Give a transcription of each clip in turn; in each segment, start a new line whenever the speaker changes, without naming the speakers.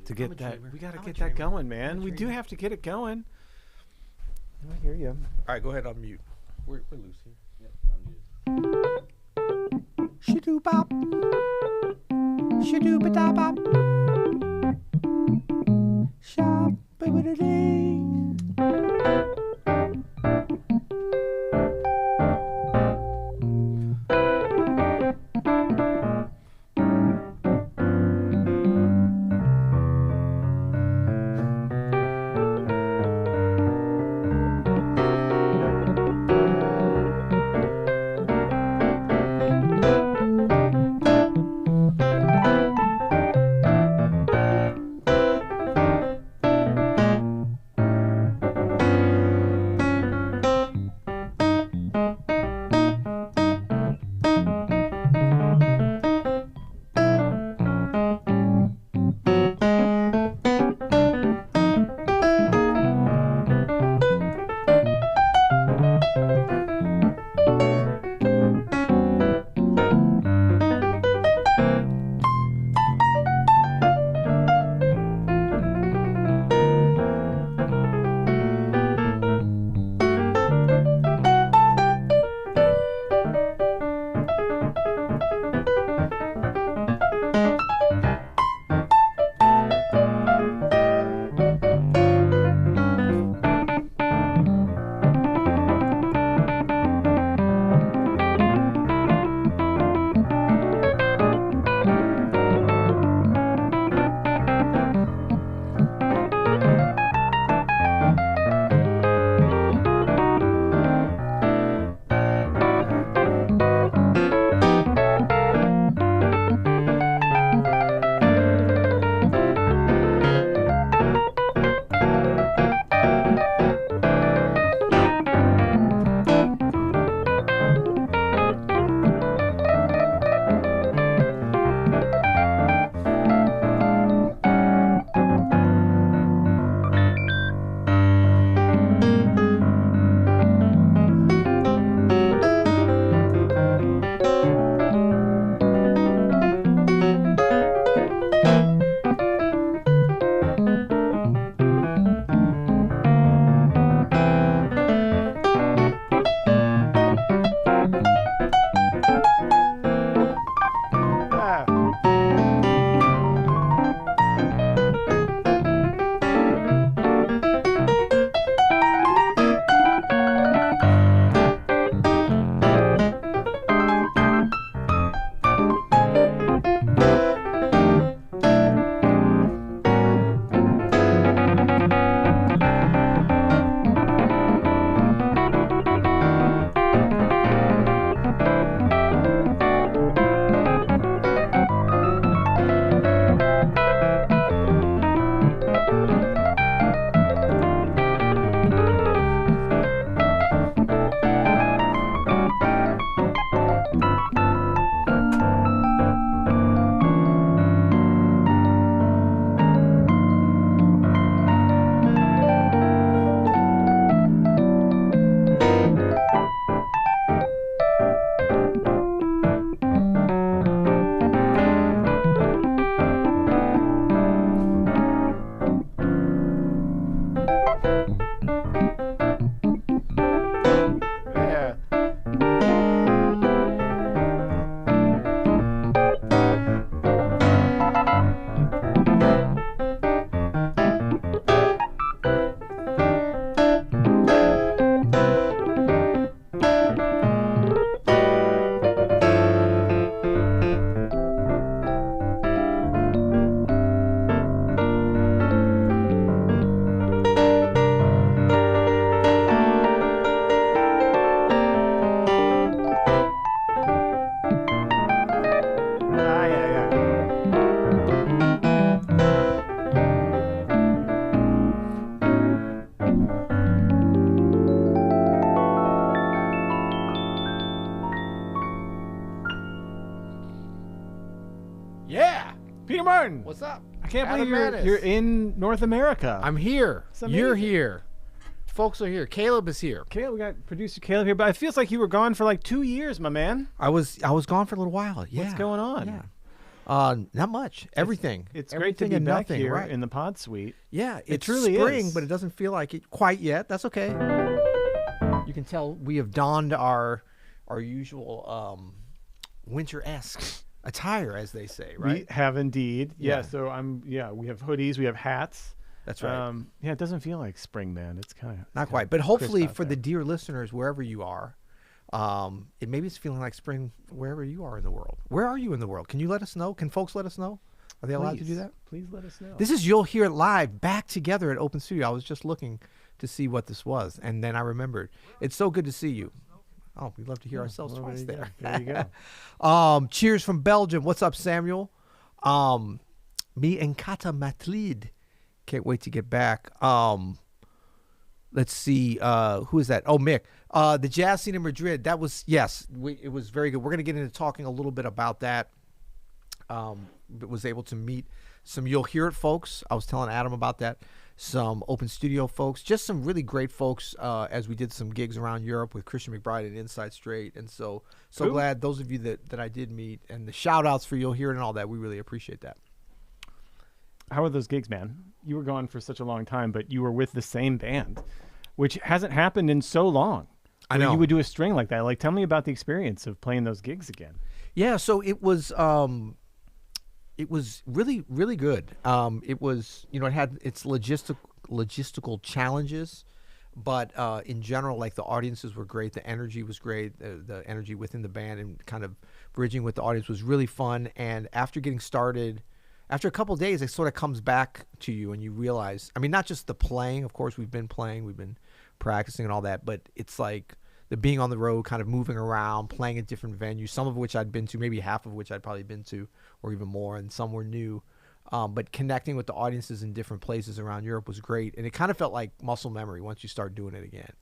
to get that. We got to get that going, man. We do have to get it going. I hear you. All right, go ahead. I'll mute. We're loose here.
Yep, I'm muted.
Shadoo bop. Shadoo ba da bop. Shop ba ba da ding.
Peter Martin.
What's up?
I can't
Adam
believe
Maness.
you're in North America.
I'm here.
It's amazing.
You're here. Folks are here. Caleb is here.
Caleb, we got producer Caleb here, but it feels like you were gone for like 2 years, my man.
I was gone for a little while. Yeah.
What's going on?
Yeah. Not much. Everything.
It's great to be
and
back
nothing,
here
right?
in the pod suite.
Yeah,
It
it's
truly
spring,
is.
but it doesn't feel like it quite yet. That's okay. You can tell we have donned our usual winter-esque attire, as they say, right?
We have indeed.
Yeah.
Yeah. So we have hoodies, we have hats.
That's right.
Yeah, it doesn't feel like spring, man. It's kind of
Not quite, but hopefully
out
for the
there.
dear listeners, wherever you are, maybe it's feeling like spring wherever you are in the world. Where are you in the world? Can you let us know? Can folks let us know? Are they allowed to do that?
Please let us know.
This is You'll Hear It Live, back together at Open Studio. I was just looking to see what this was, and then I remembered. It's so good to see you. Oh, we'd love to hear ourselves
well,
twice
there
there.
you go. There you go.
Cheers from Belgium. What's up, Samuel? Me and Kata Matlid. Can't wait to get back. Let's see. Who is that? Oh, Mick. The jazz scene in Madrid. That was, yes, it was very good. We're going to get into talking a little bit about that. But was able to meet some You'll Hear It folks. I was telling Adam about that. Some Open Studio folks. Just some really great folks as we did some gigs around Europe with Christian McBride and Inside Straight. And so
Cool.
glad those of you that I did meet. And the shout-outs for You'll Hear It and all that. We really appreciate that.
How were those gigs, man? You were gone for such a long time, but you were with the same band, which hasn't happened in so long.
I
Where
know.
you would do a string like that. Like, tell me about the experience of playing those gigs again.
Yeah, so it was really, really good. It was, it had its logistical challenges, but in general, like the audiences were great. The energy was great. The energy within the band and kind of bridging with the audience was really fun. And after getting started, after a couple of days, it sort of comes back to you and you realize, I mean, not just the playing, of course, we've been playing, we've been practicing and all that, but it's like the being on the road, kind of moving around, playing at different venues, some of which I'd been to, maybe half of which I'd probably been to, or even more, and some were new. But connecting with the audiences in different places around Europe was great. And it kind of felt like muscle memory once you start doing it again.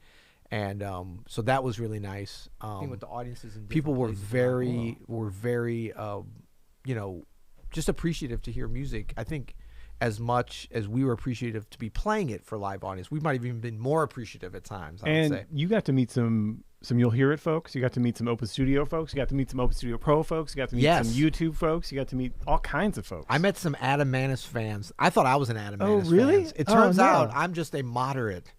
And so that was really nice. With the audiences in people were very, just appreciative to hear music. I think as much as we were appreciative to be playing it for live audience, we might have even been more appreciative at times, I would say.
And you got to meet some You'll Hear It folks. You got to meet some Open Studio folks. You got to meet some Open Studio Pro folks. You got to meet some YouTube folks. You got to meet all kinds of folks.
I met some Adam Maness fans. I thought I was an Adam
Oh,
Maness
really?
fan. It turns
no.
out I'm just a moderate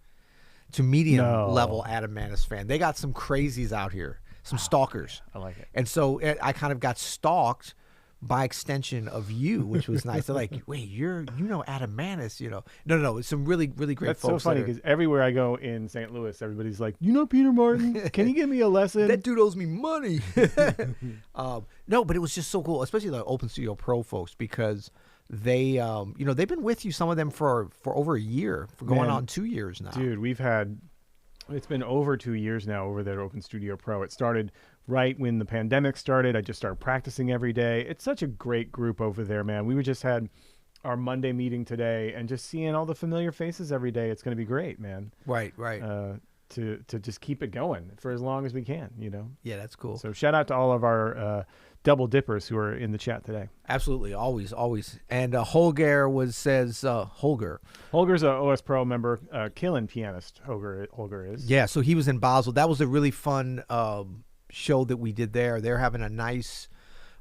to medium level Adam Maness fan. They got some crazies out here, some stalkers.
I like it.
And so I kind of got stalked by extension of you, which was nice. They're like, wait, Adam Maness, No, it's some really, really great
That's
folks.
so funny because everywhere I go in St. Louis, everybody's like, Peter Martin? Can you give me a lesson?
That dude owes me money. No, but it was just so cool, especially the Open Studio Pro folks, because they, they've been with you, some of them for over a year, for going on 2 years now.
Dude, it's been over 2 years now over there at Open Studio Pro. It started right when the pandemic started. I just started practicing every day. It's such a great group over there, man. We just had our Monday meeting today, and just seeing all the familiar faces every day, it's going to be great, man.
Right.
To just keep it going for as long as we can,
Yeah, that's cool.
So shout out to all of our double dippers who are in the chat today.
Absolutely, always. And Holger says Holger.
Holger's a OS Pro member, killing pianist. Holger is.
Yeah, so he was in Basel. That was a really fun show that we did there. They're having a nice.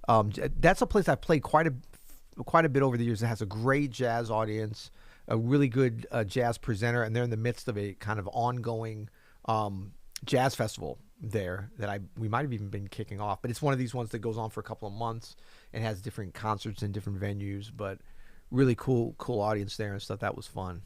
That's a place I've played quite a bit over the years. It has a great jazz audience, a really good jazz presenter, and they're in the midst of a kind of ongoing jazz festival there that we might have even been kicking off. But it's one of these ones that goes on for a couple of months and has different concerts in different venues. But really cool audience there and stuff. That was fun.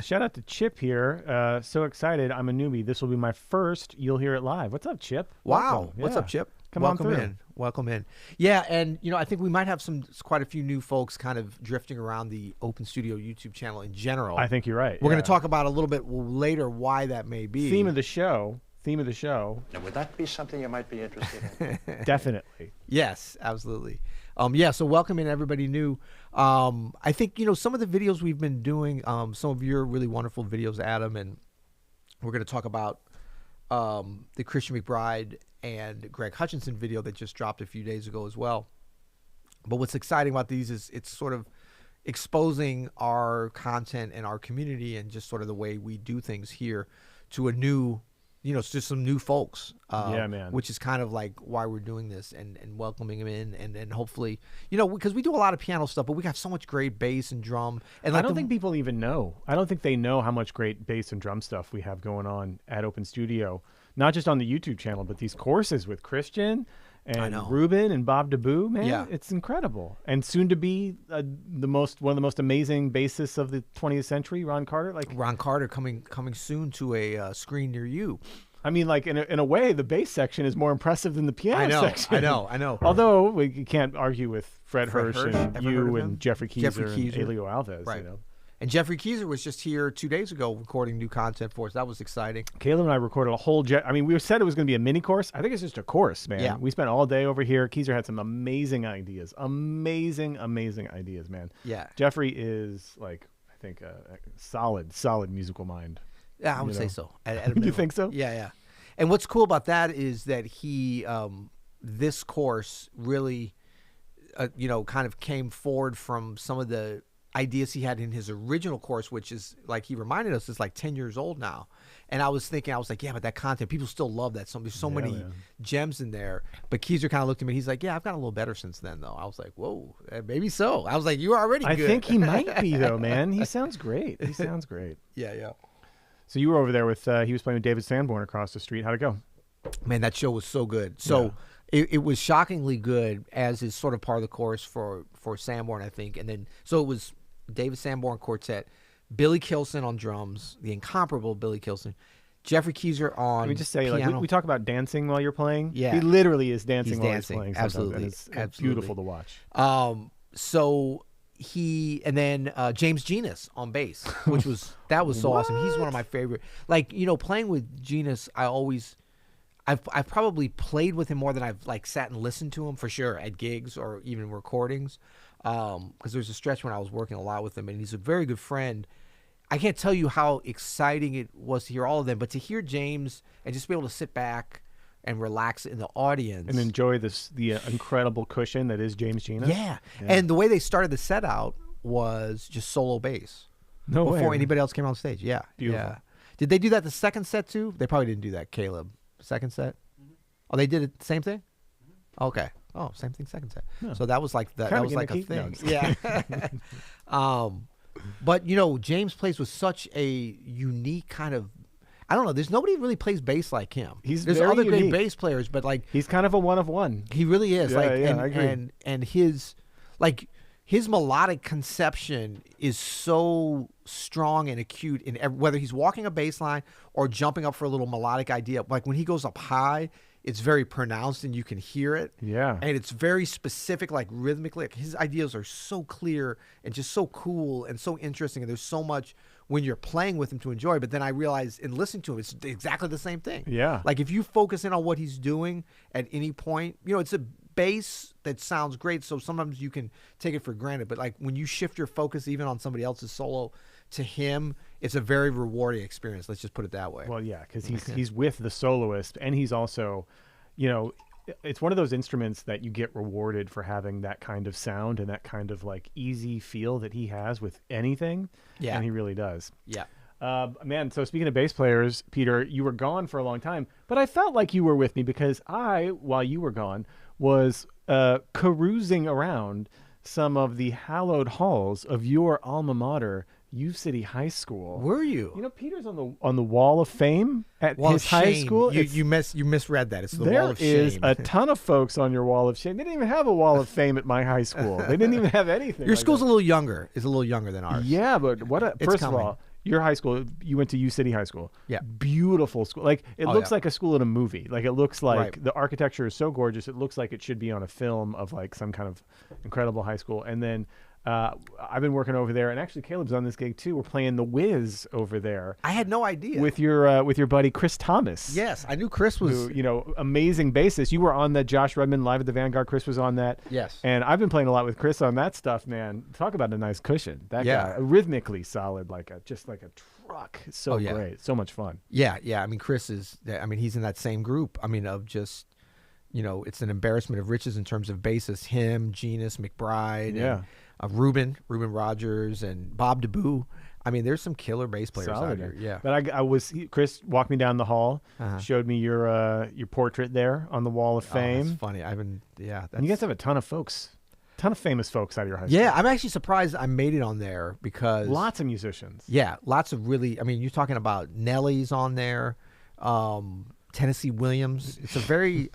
Shout out to Chip here. So excited. I'm a newbie. This will be my first You'll Hear It Live. What's up, Chip?
Wow.
Welcome.
What's up, Chip?
Welcome
in. Welcome in. Yeah, and I think we might have quite a few new folks kind of drifting around the Open Studio YouTube channel in general.
I think you're right.
We're going to talk about a little bit later why that may be.
Theme of the show.
Now, would that be something you might be interested in?
Definitely.
Yes, absolutely. So welcome in everybody new. I think, some of the videos we've been doing, some of your really wonderful videos, Adam, and we're going to talk about the Christian McBride and Greg Hutchinson video that just dropped a few days ago as well. But what's exciting about these is it's sort of exposing our content and our community and just sort of the way we do things here to a new you know, it's just some new folks.
Yeah, man.
Which is kind of like why we're doing this and welcoming them in, and hopefully, you know, because we do a lot of piano stuff, but we got so much great bass and drum. And
I don't think people even know. I don't think they know how much great bass and drum stuff we have going on at Open Studio, not just on the YouTube channel, but these courses with Christian and Ruben and Bob DeBoo, man.
Yeah.
It's incredible. And soon to be one of the most amazing bassists of the 20th century, Ron Carter. Like
Ron Carter coming soon to a screen near you.
I mean, like in a way, the bass section is more impressive than the piano section.
I know.
Although we can't argue with Fred Hirsch and
Ever heard
you
of
and
him?
Jeffrey Keyser and Elio Alves.
Right.
You know?
And Jeffrey Keyser was just here 2 days ago recording new content for us. That was exciting.
Caleb and I recorded a whole we said it was going to be a mini course. I think it's just a course, man.
Yeah.
We spent all day over here. Keyser had some amazing ideas. Amazing ideas, man.
Yeah.
Jeffrey is, like, I think a solid musical mind.
Yeah, I would say so. At a
You
minimum.
think so?
Yeah. And what's cool about that is that he, this course really, you know, kind of came forward from some of the ideas he had in his original course, which is, like he reminded us, is like 10 years old now. And I was like, yeah, but that content, people still love that. There's so many gems in there. But Keyser kind of looked at me. He's like, yeah, I've gotten a little better since then, though. I was like, whoa, maybe so. I was like, you are already good.
I think he might be, though, man. He sounds great.
Yeah.
So you were over there with, he was playing with David Sanborn across the street. How'd it go?
Man, that show was so good. So it was shockingly good, as is sort of part of the course for Sanborn, I think. And then, so it was David Sanborn Quartet, Billy Kilson on drums, the incomparable Billy Kilson, Jeffrey Keyser on
Let me just say,
piano.
like, we talk about dancing while you're playing.
Yeah.
He literally is dancing while
dancing.
he's playing.
Absolutely.
And it's
Absolutely.
beautiful to watch.
So and then James Genus on bass, which was so awesome. He's one of my favorite. Like, you know, playing with Genus, I've probably played with him more than I've like sat and listened to him, for sure, at gigs or even recordings. Because there's a stretch when I was working a lot with him, and he's a very good friend. I can't tell you how exciting it was to hear all of them, but to hear James and just be able to sit back and relax in the audience
and enjoy the incredible cushion that is James Genus.
Yeah. And the way they started the set out was just solo bass.
No way.
Before anybody else came on stage. Yeah.
Beautiful.
Yeah. Did they do that the second set too? They probably didn't do that, Caleb. Second set? Oh, they did it the same thing? Okay. Oh, same thing, second set.
Yeah.
So that was like that. That was like a
gimmicky.
thing.
No,
Yeah. But you know, James plays with such a unique kind of. I don't know. There's nobody who really plays bass like him.
There's
very other great bass players, but like
he's kind of a one of one.
he really is.
Yeah,
like,
yeah,
and,
I agree.
and his melodic conception is so strong and acute in whether he's walking a bass line or jumping up for a little melodic idea. Like when he goes up high, it's very pronounced and you can hear it.
Yeah.
And it's very specific, like rhythmically. Like his ideas are so clear and just so cool and so interesting. And there's so much when you're playing with him to enjoy. But then I realize in listening to him, it's exactly the same thing.
Yeah.
Like if you focus in on what he's doing at any point, you know, it's a bass that sounds great. So sometimes you can take it for granted. But like when you shift your focus even on somebody else's solo to him, it's a very rewarding experience. Let's just put it that way.
Well, yeah, because he's with the soloist, and he's also, you know, it's one of those instruments that you get rewarded for having that kind of sound and that kind of like easy feel that he has with anything.
Yeah.
And he really does.
Yeah.
Man, so speaking of bass players, Peter, you were gone for a long time, but I felt like you were with me because while you were gone, was carousing around some of the hallowed halls of your alma mater, U City High School.
Were you?
You know, Peter's on the Wall of Fame at his high school.
You misread that. It's the Wall of Shame.
There is a ton of folks on your Wall of Shame. They didn't even have a Wall of Fame at my high school. They didn't even have anything.
Your
like
school's
that.
a little younger. It's a little younger than ours.
Yeah, but first
coming.
of all, your high school, you went to U City High School.
Yeah.
Beautiful school. Like it looks
yeah.
like a school in a movie. Like it looks like
Right.
the architecture is so gorgeous. It looks like it should be on a film of like some kind of incredible high school. And then I've been working over there, and actually Caleb's on this gig too. We're playing the Wiz over there.
I had no idea.
With your buddy Chris Thomas.
Yes, I knew Chris was.
Who, you know, amazing bassist. You were on that Josh Redman Live at the Vanguard. Chris was on that.
Yes.
And I've been playing a lot with Chris on that stuff, man. Talk about a nice cushion. That guy, rhythmically solid, just like a truck. So great. So much fun.
Yeah. I mean, Chris is. I mean, he's in that same group. I mean, of just. You know, it's an embarrassment of riches in terms of bassists. Him, Genus, McBride.
Yeah.
Ruben Rogers, and Bob DeBoo. I mean, there's some killer bass players out here. Yeah.
But Chris walked me down the hall, showed me your portrait there on the wall of fame.
That's funny. And you
guys have a ton of famous folks out of your high school.
Yeah, I'm actually surprised I made it on there because
lots of musicians.
Yeah, lots of really. I mean, you're talking about Nelly's on there, Tennessee Williams. It's a very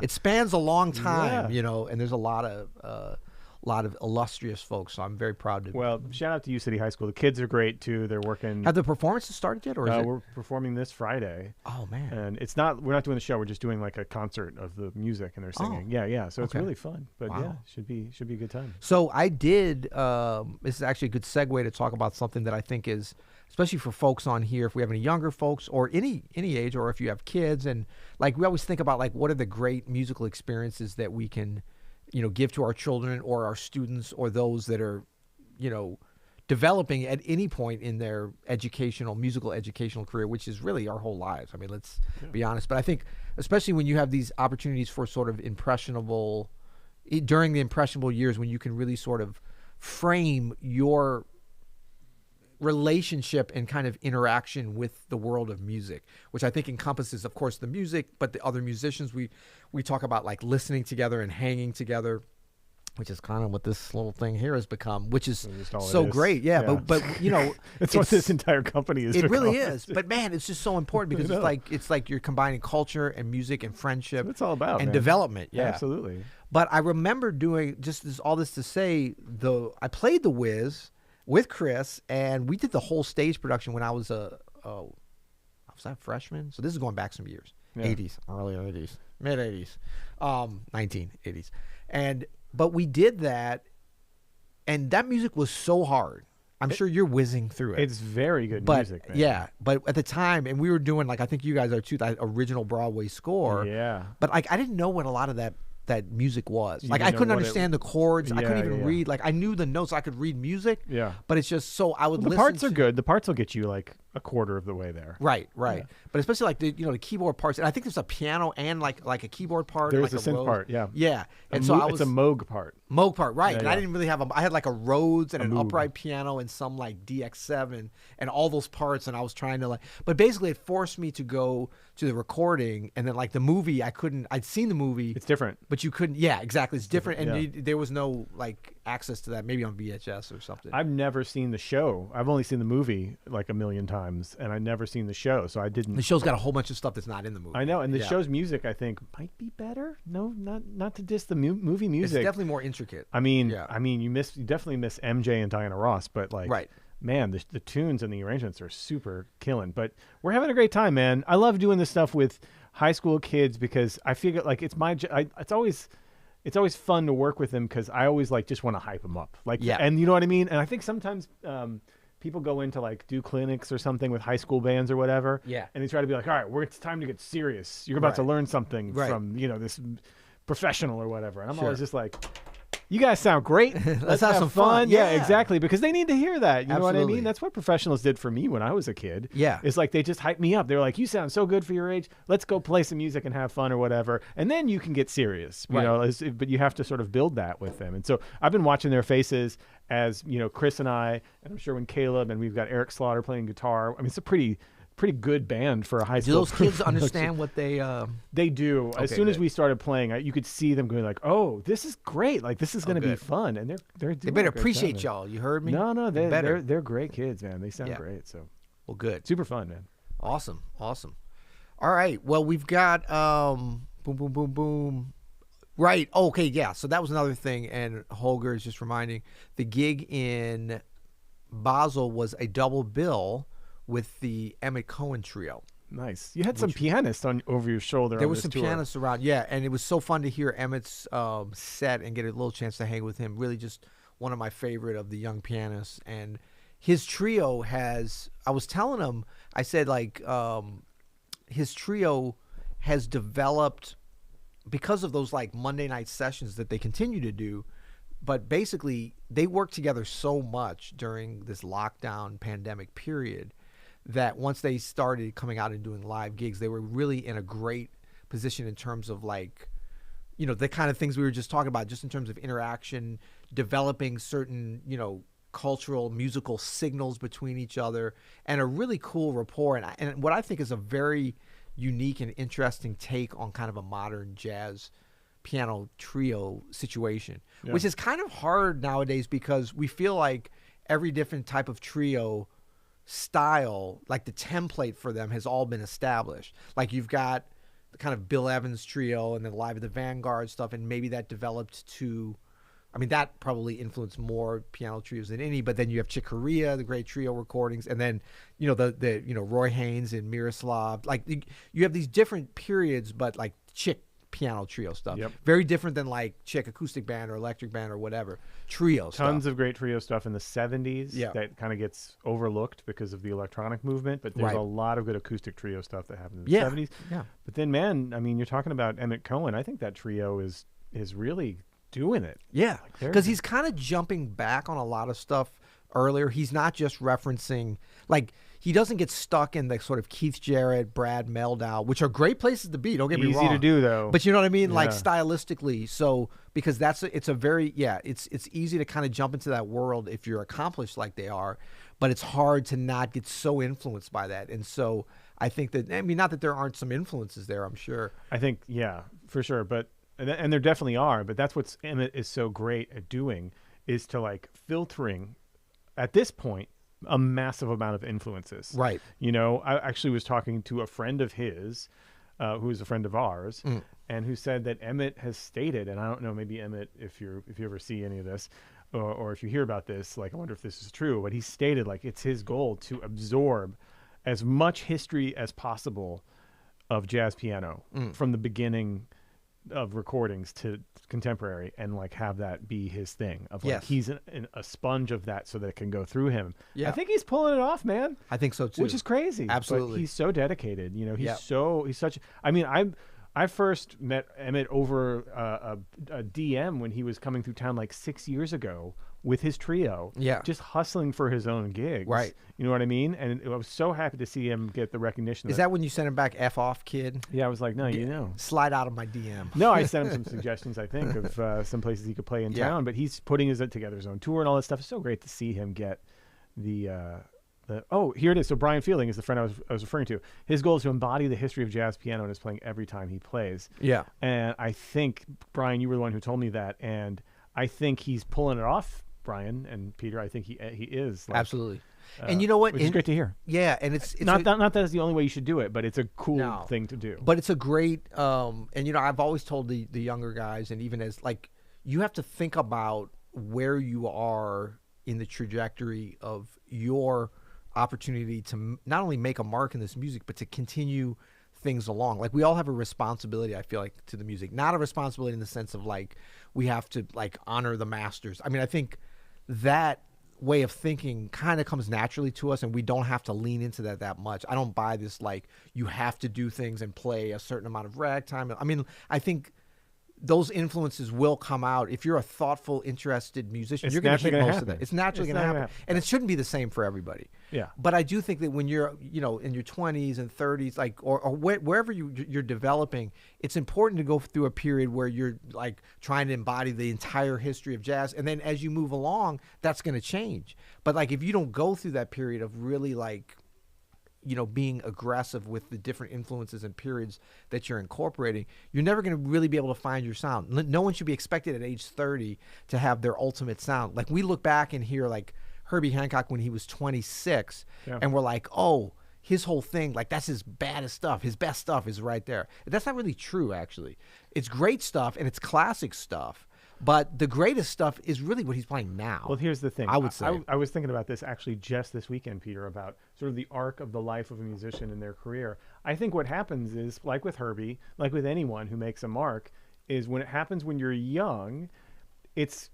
it spans a long time, and there's a lot of illustrious folks. So I'm very proud to.
Well, shout out to U City High School. The kids are great too. They're working.
Have the performances started yet, or is
we're performing this Friday?
Oh man!
And we're not doing the show. We're just doing like a concert of the music, and they're singing. Yeah. So it's really fun. But should be a good time.
So I did. This is actually a good segue to talk about something that I think is, especially for folks on here, if we have any younger folks or any age, or if you have kids, and like we always think about like what are the great musical experiences that we can, give to our children or our students or those that are, developing at any point in their musical educational career, which is really our whole lives. I mean, let's be honest. But I think especially when you have these opportunities for sort of during the impressionable years, when you can really sort of frame your relationship and kind of interaction with the world of music, which I think encompasses, of course, the music, but the other musicians. We talk about like listening together and hanging together, which is kind of what this little thing here has become, which is so great. Yeah. But
it's what this entire company is.
It really is. But man, it's just so important because it's like you're combining culture and music and friendship.
That's what it's all about,
and development. Yeah,
absolutely.
But I remember doing all this to say I played the Wiz with Chris, and we did the whole stage production when I was a freshman. So this is going back some years, 80s, early 80s, mid 80s, 1980s, but we did that, and that music was so hard. I'm sure you're whizzing through it.
It's very good music, man.
Yeah, but at the time, and we were doing like I think you guys are too, that original Broadway score.
Yeah.
But like I didn't know what a lot of that music was. Like I couldn't understand the chords. I couldn't even read. Like I knew the notes. I could read music.
Yeah.
But it's just so I would listen.
The parts are good. The parts will get you like a quarter of the way there.
Right. Yeah. But especially like the keyboard parts. And I think there's a piano and like a keyboard part.
There's
like
a synth part. Yeah.
Yeah. And
it's a Moog part.
Moog part, right? And I didn't really have I had like a Rhodes and an upright piano and some like DX7 and all those parts. And I was trying to but basically it forced me to go to the recording, and then like the movie I'd seen the movie.
It's different.
But you couldn't. Yeah, exactly. It's different, and there was no like access to that. Maybe on VHS or something.
I've never seen the show. I've only seen the movie like a million times, and I've never seen the show, so I didn't.
The show's got a whole bunch of stuff that's not in the movie.
I know, and the show's music I think might be better. No, not to diss the movie music.
It's definitely more intricate.
I mean, you definitely miss MJ and Diana Ross, but like,
right.
Man, the tunes and the arrangements are super killing. But we're having a great time, man. I love doing this stuff with high school kids because I figure like it's always fun to work with them because I always like just want to hype them up. Like, and you know what I mean? And I think sometimes people go into like do clinics or something with high school bands or whatever.
Yeah.
And they try to be like, all right, it's time to get serious. You're about to learn something from, this professional or whatever. And I'm always just like, you guys sound great.
Let's have some fun.
Yeah, exactly. Because they need to hear that. You know what I mean? That's what professionals did for me when I was a kid.
Yeah.
It's like they just hyped me up. They were like, you sound so good for your age. Let's go play some music and have fun or whatever. And then you can get serious. You know, but you have to sort of build that with them. And so I've been watching their faces as, Chris and I, and I'm sure when Caleb, and we've got Eric Slaughter playing guitar. I mean, it's a pretty good band for a high school.
Do those kids understand what they
They do. As soon as we started playing, you could see them going like, "Oh, this is great! Like this is going to be fun." And they
better appreciate y'all. You heard me?
No, they're great kids, man. They sound great. So,
well, good,
super fun, man.
Awesome. All right. Well, we've got boom, boom, boom, boom. Right. Okay. Yeah. So that was another thing, and Holger is just reminding the gig in Basel was a double bill with the Emmett Cohen trio.
Nice. You had some pianists over your shoulder.
There was some pianists around, and it was so fun to hear Emmett's set and get a little chance to hang with him. Really, just one of my favorite of the young pianists. And his trio has. I was telling him, I said like, his trio has developed because of those like Monday night sessions that they continue to do. But basically, they worked together so much during this lockdown pandemic period that once they started coming out and doing live gigs, they were really in a great position in terms of like, the kind of things we were just talking about, just in terms of interaction, developing certain, cultural, musical signals between each other, and a really cool rapport. And what I think is a very unique and interesting take on kind of a modern jazz piano trio situation, which is kind of hard nowadays because we feel like every different type of trio style, like the template for them has all been established. Like you've got the kind of Bill Evans trio and then Live at the Vanguard stuff, and maybe that developed to, that probably influenced more piano trios than any, but then you have Chick Corea, the great trio recordings, and then, the Roy Haynes and Miroslav, like you have these different periods, but like Chick piano trio stuff. Very different than like Chick acoustic band or electric band or whatever. Trio stuff.
Tons of great trio stuff in the 70s that kind of gets overlooked because of the electronic movement, but there's a lot of good acoustic trio stuff that happened in the 70s.
Yeah.
But then, man, you're talking about Emmett Cohen. I think that trio is really doing it.
Yeah, because he's kind of jumping back on a lot of stuff earlier. He's not just referencing, like, he doesn't get stuck in the sort of Keith Jarrett, Brad Mehldau, which are great places to be. Don't get me wrong.
Easy to do, though.
But you know what I mean? Like, stylistically. So, because it's easy to kind of jump into that world if you're accomplished like they are, but it's hard to not get so influenced by that. And so I think that, not that there aren't some influences there, I'm sure.
I think, for sure. But, and there definitely are, but that's what Emmett is so great at doing, is to like filtering, at this point, a massive amount of influences.
Right.
I actually was talking to a friend of his, who is a friend of ours, and who said that Emmett has stated, and I don't know, maybe Emmett, if you ever see any of this, or if you hear about this, like, I wonder if this is true, but he stated, like, it's his goal to absorb as much history as possible of jazz piano from the beginning of recordings to contemporary, and like have that be his thing of like he's a sponge of that so that it can go through him. I think he's pulling it off, man.
I think so too,
which is crazy.
Absolutely.
But he's so dedicated. He's such, I first met Emmett over a DM when he was coming through town like 6 years ago with his trio, just hustling for his own gigs.
Right.
You know what I mean? And I was so happy to see him get the recognition.
Is that when you sent him back F off, kid?
Yeah, I was like, no,
slide out of my DM.
No, I sent him some suggestions, I think, of some places he could play in town, but he's putting together his own tour and all that stuff. It's so great to see him get here it is. So Brian Fielding is the friend I was referring to. His goal is to embody the history of jazz piano and is playing every time he plays.
Yeah.
And I think, Brian, you were the one who told me that, and I think he's pulling it off, Brian and Peter. I think he is. Like,
absolutely. And you know what?
Which is great to hear.
Yeah, and it's
not that it's the only way you should do it, but it's a cool thing to do.
But it's a great and I've always told the younger guys, and even as like, you have to think about where you are in the trajectory of your opportunity to not only make a mark in this music, but to continue things along. Like, we all have a responsibility, I feel like, to the music. Not a responsibility in the sense of like we have to like honor the masters. I think that way of thinking kind of comes naturally to us, and we don't have to lean into that much. I don't buy this like you have to do things and play a certain amount of ragtime. I think those influences will come out. If you're a thoughtful, interested musician, you're going to hit most of that. It's naturally going to happen. And it shouldn't be the same for everybody.
Yeah.
But I do think that when you're, in your 20s and 30s, like, or wherever you're developing, it's important to go through a period where you're like trying to embody the entire history of jazz. And then as you move along, that's going to change. But like, if you don't go through that period of really like, being aggressive with the different influences and periods that you're incorporating, you're never going to really be able to find your sound. No one should be expected at age 30 to have their ultimate sound. Like, we look back and hear like Herbie Hancock when he was 26, and we're like, oh, his whole thing, like, that's his baddest stuff. His best stuff is right there. That's not really true, actually. It's great stuff and it's classic stuff. But the greatest stuff is really what he's playing now.
Well, here's the thing.
I would say.
I was thinking about this actually just this weekend, Peter, about sort of the arc of the life of a musician in their career. I think what happens is, like with Herbie, like with anyone who makes a mark, is when it happens when you're young, it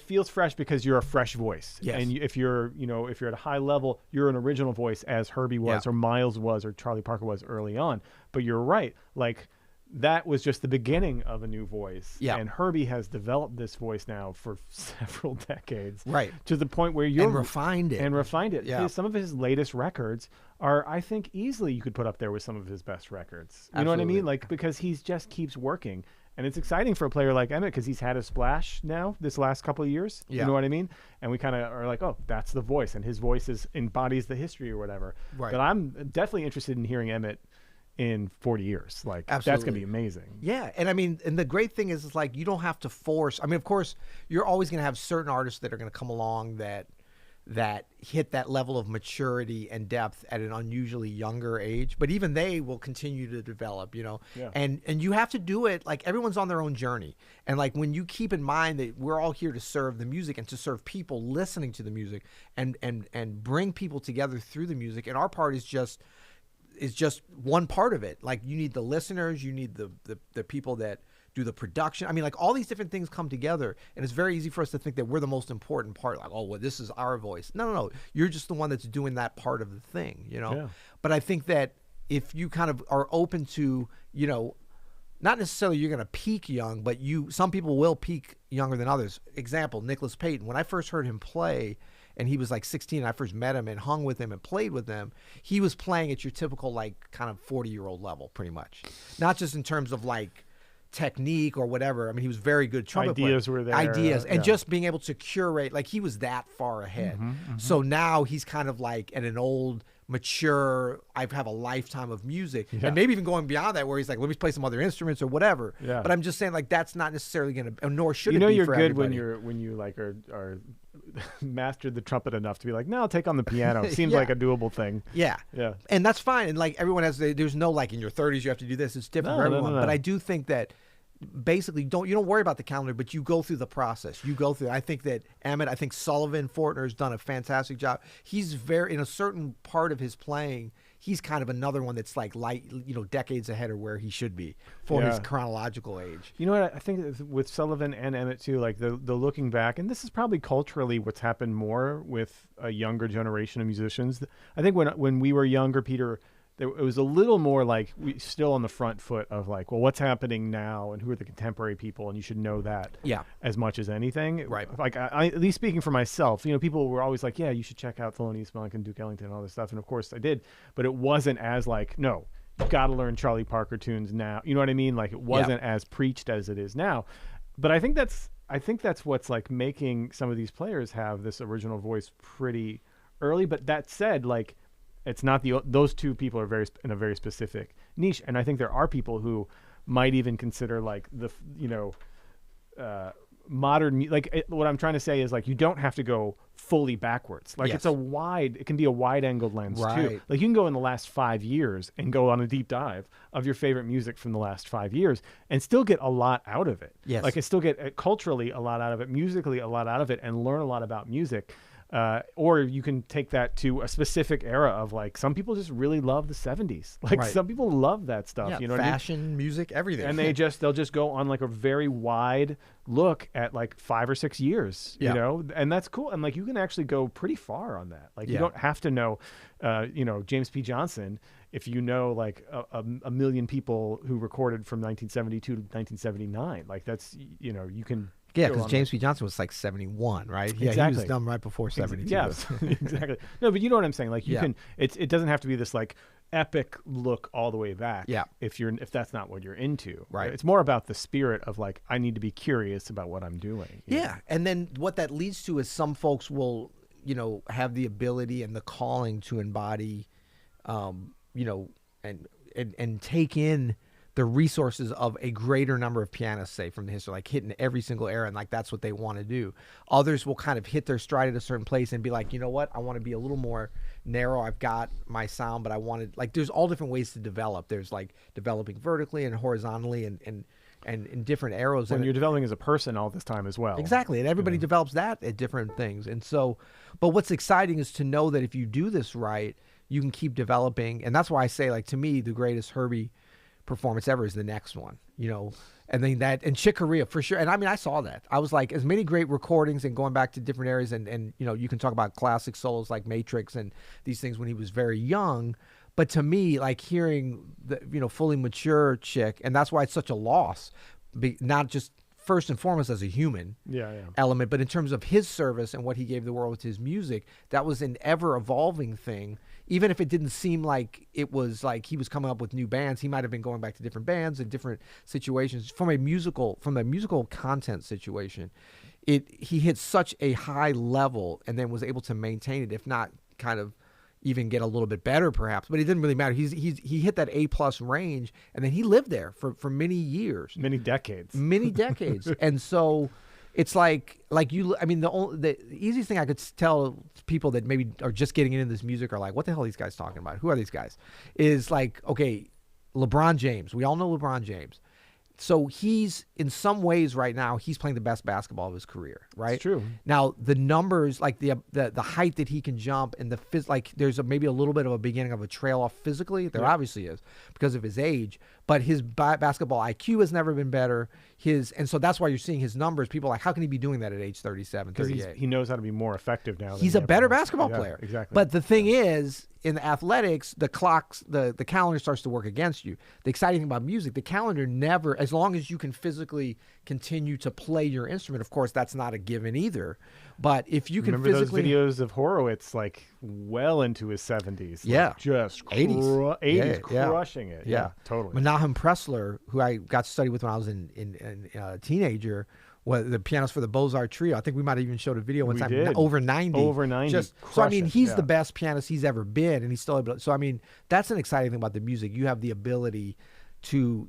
feels fresh because you're a fresh voice.
Yes.
And if you're at a high level, you're an original voice, as Herbie was, or Miles was, or Charlie Parker was early on. But you're right. Like, that was just the beginning of a new voice.
Yeah.
And Herbie has developed this voice now for several decades.
Right.
To the point where you're...
And refined it.
Yeah. Some of his latest records are, I think, easily you could put up there with some of his best records. You know what I mean? Like, because he's just keeps working. And it's exciting for a player like Emmett because he's had a splash now this last couple of years.
Yeah.
You know what I mean? And we kind of are like, oh, that's the voice, and his voice embodies the history or whatever.
Right.
But I'm definitely interested in hearing Emmett in 40 years. Like, that's going to be amazing.
Yeah. And I mean, and the great thing is, it's like, you don't have to force. I mean, of course, you're always going to have certain artists that are going to come along that hit that level of maturity and depth at an unusually younger age, but even they will continue to develop, you know.
Yeah.
And you have to do it, like, everyone's on their own journey, and like, when you keep in mind that we're all here to serve the music and to serve people listening to the music and bring people together through the music, and our part is just one part of it. Like, you need the listeners, you need the people that do the production. I mean, like, all these different things come together, and it's very easy for us to think that we're the most important part. Like, oh, well, this is our voice. No. You're just the one that's doing that part of the thing, you know?
Yeah.
But I think that if you kind of are open to, you know, not necessarily you're going to peak young, but some people will peak younger than others. Example, Nicholas Payton. When I first heard him play, and he was like 16, and I first met him and hung with him and played with him, he was playing at your typical, like, kind of 40-year-old level, pretty much. Not just in terms of, like, technique or whatever. I mean, he was very good trumpet player.
Ideas were there.
Ideas. And
yeah.
just being able to curate, like, he was that far ahead. So now he's kind of like at an old, mature, I have a lifetime of music.
Yeah.
And maybe even going beyond that, where he's like, let me play some other instruments or whatever.
Yeah.
But I'm just saying, like, that's not necessarily going to, nor should
You
it
know,
be
you're
for
good
everybody.
when you like are mastered the trumpet enough to be like, no, I'll take on the piano. Seems
Yeah.
like a doable thing.
Yeah.
Yeah.
And that's fine. And like, everyone has, there's no, like, in your 30s, you have to do this. It's different for
No,
everyone.
no.
But I do think that basically you don't worry about the calendar, but you go through the process. You go through. I think that Emmett, I think Sullivan Fortner has done a fantastic job. He's very, in a certain part of his playing, he's kind of another one that's like decades ahead of where he should be for his chronological age.
You know what? I think with Sullivan and Emmett too, like the looking back, and this is probably culturally what's happened more with a younger generation of musicians. I think when we were younger, Peter, it was a little more like we still on the front foot of like, well, what's happening now and who are the contemporary people, and you should know that as much as anything.
Right.
Like I at least speaking for myself, you know, people were always like, yeah, you should check out Thelonious Monk and Duke Ellington and all this stuff. And of course I did, but it wasn't as like, no, you got to learn Charlie Parker tunes now. You know what I mean? Like, it wasn't as preached as it is now. But I think that's what's like making some of these players have this original voice pretty early. But that said, like, it's not those two people are in a very specific niche, and I think there are people who might even consider like modern, like what I'm trying to say is like you don't have to go fully backwards. Like it can be a wide angled lens too. Like you can go in the last 5 years and go on a deep dive of your favorite music from the last 5 years and still get a lot out of it.
Yes.
Like I still get culturally a lot out of it, musically a lot out of it, and learn a lot about music. Or you can take that to a specific era of like, some people just really love the 70s. Like some people love that stuff.
Yeah,
you know,
fashion,
what I mean?
music, everything.
And they'll just go on like a very wide look at like 5 or 6 years, you know, and that's cool. And like, you can actually go pretty far on that. Like you don't have to know, James P. Johnson, if you know like a million people who recorded from 1972 to 1979, like that's, you know, you can.
Yeah, because James P. Johnson was like 71, right? Yeah,
exactly.
He was done right before 72.
Yes, exactly. No, but you know what I'm saying? Like you can, it doesn't have to be this like epic look all the way back.
Yeah.
If that's not what you're into.
Right.
It's more about the spirit of like, I need to be curious about what I'm doing.
Yeah.
know?
And then what that leads to is some folks will, you know, have the ability and the calling to embody, you know, and take in the resources of a greater number of pianists, say, from the history, like hitting every single era, and like that's what they want to do. Others will kind of hit their stride at a certain place and be like, you know what, I want to be a little more narrow. I've got my sound, but I wanted, like, there's all different ways to develop. There's like developing vertically and horizontally and in different arrows.
When
and
you're developing as a person all this time as well.
Exactly. And everybody develops that at different things. And so, but what's exciting is to know that if you do this right, you can keep developing. And that's why I say, like, to me, the greatest Herbie performance ever is the next one, you know, and then and Chick Corea for sure. And I mean, I saw that. I was like, as many great recordings and going back to different areas and you know, you can talk about classic solos like Matrix and these things when he was very young. But to me, like hearing the, you know, fully mature Chick, and that's why it's such a loss, not just first and foremost as a human element, but in terms of his service and what he gave the world with his music, that was an ever evolving thing. Even if it didn't seem like it was like he was coming up with new bands, he might have been going back to different bands and different situations. From a musical content situation, he hit such a high level and then was able to maintain it, if not kind of even get a little bit better perhaps, but it didn't really matter. He hit that A+ range, and then he lived there for many years,
many decades.
And so it's like you, I mean, the easiest thing I could tell people that maybe are just getting into this music are like, what the hell are these guys talking about? Who are these guys? Is like, okay, LeBron James. We all know LeBron James. So he's, in some ways right now, he's playing the best basketball of his career, right?
It's true.
Now, the numbers, like the height that he can jump and there's maybe a little bit of a beginning of a trail off physically. There obviously is because of his age, but his basketball IQ has never been better. And so that's why you're seeing his numbers. People are like, how can he be doing that at age 37, 38?
He knows how to be more effective now.
He's a better basketball player.
Exactly.
But the thing is, in athletics, the calendar starts to work against you. The exciting thing about music, the calendar never, as long as you can physically continue to play your instrument, of course, that's not a given either. But if you can
Remember
physically...
those videos of Horowitz, like, well into his 70s.
Yeah.
Like, just
80s.
crushing it. Yeah, totally.
Menahem Pressler, who I got to study with when I was in teenager, was the pianist for the Beaux-Arts Trio. I think we might have even showed a video one time.
Did.
Over 90.
Over 90.
So, I mean, he's the best pianist he's ever been, and he's still able to... So, I mean, that's an exciting thing about the music. You have the ability to,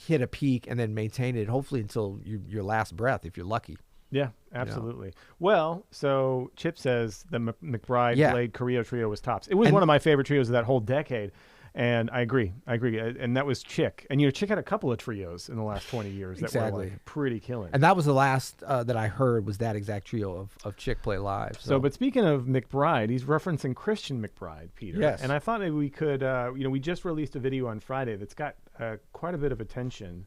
hit a peak and then maintain it, hopefully until your last breath, if you're lucky.
Yeah, absolutely. Well, so Chip says the McBride Blade Carrillo trio was tops. It was one of my favorite trios of that whole decade. And I agree. And that was Chick. And Chick had a couple of trios in the last 20 years that were like pretty killing.
And that was the last that I heard was that exact trio of Chick play live.
So, but speaking of McBride, he's referencing Christian McBride, Peter.
Yes.
And I thought maybe we could, we just released a video on Friday that's got quite a bit of attention.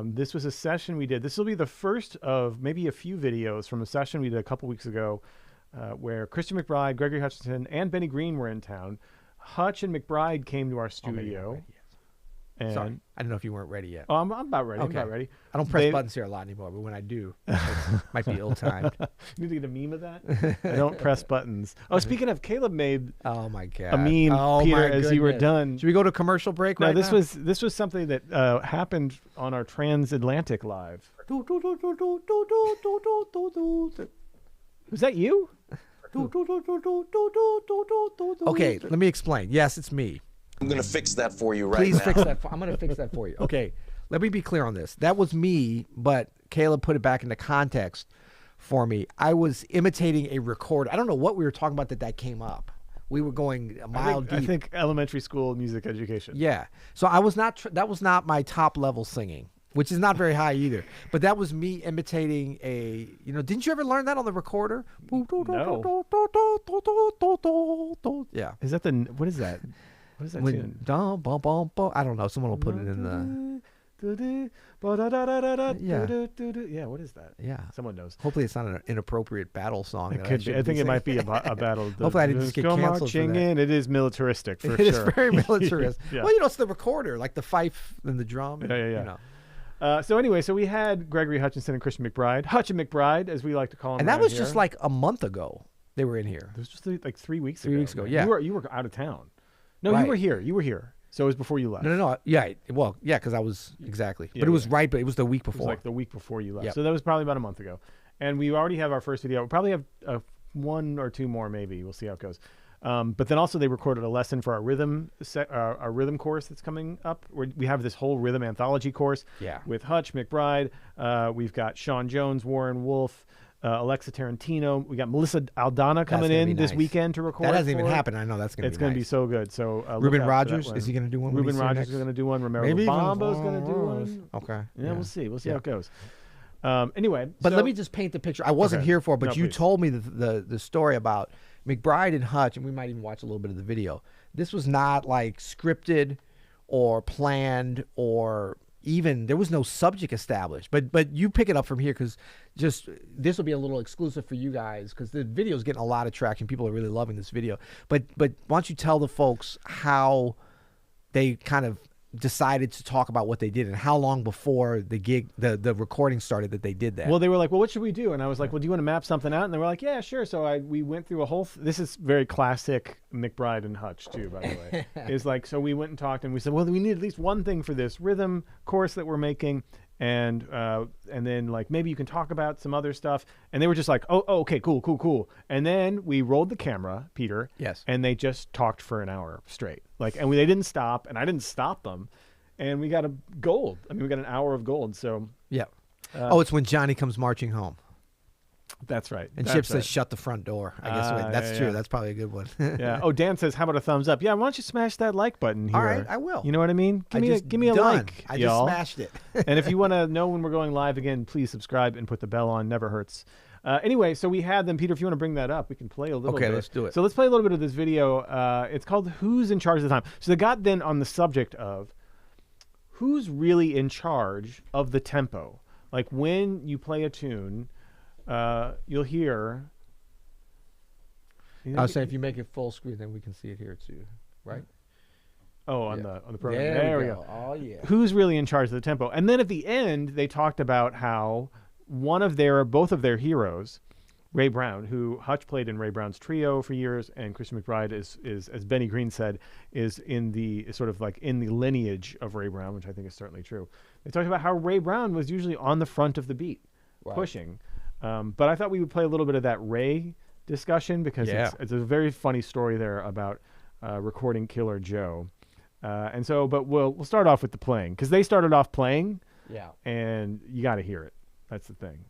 This was a session we did. This will be the first of maybe a few videos from a session we did a couple weeks ago where Christian McBride, Gregory Hutchinson, and Benny Green were in town. Hutch and McBride came to our studio. And
sorry, I don't know if you weren't ready yet.
Oh, I'm about ready.
Okay.
I'm about ready.
I don't press buttons here a lot anymore, but when I do, it might be ill-timed.
You need to get a meme of that? I don't press buttons. Oh, speaking of, Caleb made
a meme,
Peter, as you were done.
Should we go to commercial break right now?
This was something that happened on our Transatlantic Live. Was that you?
Okay, let me explain. Yes, it's me.
I'm going to fix that for you right now.
Please fix that. I'm going to fix that for you. Okay, let me be clear on this. That was me, but Caleb put it back into context for me. I was imitating a recorder. I don't know what we were talking about that came up. We were going a mile deep.
I think elementary school music education.
Yeah. So I was not. That was not my top level singing, which is not very high either. But that was me imitating a, didn't you ever learn that on the recorder?
No.
Yeah.
Is that what is that? What is that tune?
I don't know. Someone will put it in the...
Yeah, what is that?
Yeah.
Someone knows.
Hopefully it's not an inappropriate battle song.
It could be. I think it might be a battle.
Hopefully I didn't just get canceled for that.
It is militaristic, for sure.
It is very militaristic.
Yeah.
Well, it's the recorder, like the fife and the drum.
Yeah. So anyway, we had Gregory Hutchinson and Christian McBride. Hutch and McBride, as we like to call them.
And that was just like a month ago they were in here.
It was just like 3 weeks ago.
3 weeks ago, yeah.
You were out of town. No,
right.
You were here. So it was before you left.
No. Yeah. Well, yeah, because I was exactly. Yeah, but it was right. But it was the week before.
It was like the week before you left.
Yep.
So that was probably about a month ago. And we already have our first video. We'll probably have one or two more, maybe. We'll see how it goes. But then also they recorded a lesson for our rhythm course that's coming up. We have this whole rhythm anthology course.
Yeah.
With Hutch, McBride. We've got Sean Jones, Warren Wolf. Alexa Tarantino. We got Melissa Aldana coming in this weekend to record.
That hasn't even happened. I know that's going to be nice.
It's going to be so good. So
Ruben Rogers, is he going to do one?
Ruben Rogers is going to do one. Romero Bombo's going to do one.
Okay.
Yeah, we'll see. We'll see how it goes. Anyway.
But let me just paint the picture. I wasn't here for it, but you told me the story about McBride and Hutch, and we might even watch a little bit of the video. This was not like scripted or planned or... even there was no subject established, but you pick it up from here because just this will be a little exclusive for you guys because the video is getting a lot of traction. People are really loving this video. But why don't you tell the folks how they kind of decided to talk about what they did, and how long before the gig, the recording started, that they did that?
Well, they were like, well, what should we do? And I was like, well, do you want to map something out? And they were like, yeah, sure. So we went through a whole, this is very classic McBride and Hutch too, by the way. Is like, so we went and talked and we said, well, we need at least one thing for this rhythm course that we're making. And then like, maybe you can talk about some other stuff. And they were just like, oh, okay, cool. And then we rolled the camera, Peter.
Yes.
And they just talked for an hour straight. Like, and they didn't stop, and I didn't stop them. And we got a gold. I mean, we got an hour of gold. So
yeah. It's when Johnny comes marching home.
That's right.
And Chip says, shut the front door. I guess that's true. Yeah. That's probably a good one.
Yeah. Oh, Dan says, how about a thumbs up? Yeah, why don't you smash that like button here?
All right, I will.
You know what I mean? Give me a like,
I
y'all.
just smashed it.
And if you want to know when we're going live again, please subscribe and put the bell on. Never hurts. Anyway, so we had them. Peter, if you want to bring that up, we can play a little bit.
Okay, let's do it.
So let's play a little bit of this video. It's called Who's in Charge of the Time? So they got then on the subject of who's really in charge of the tempo. Like when you play a tune, you'll hear.
I was saying if you make it full screen, then we can see it here too, right?
Oh, on the program.
There
we go.
Oh yeah.
Who's really in charge of the tempo? And then at the end, they talked about how both of their heroes, Ray Brown, who Hutch played in Ray Brown's trio for years, and Christian McBride is as Benny Green said, is in the sort of like in the lineage of Ray Brown, which I think is certainly true. They talked about how Ray Brown was usually on the front of the beat, pushing. But I thought we would play a little bit of that Ray discussion because it's a very funny story there about recording Killer Joe. And so, but we'll start off with the playing because they started off playing.
Yeah. And
you got to hear it. That's the thing.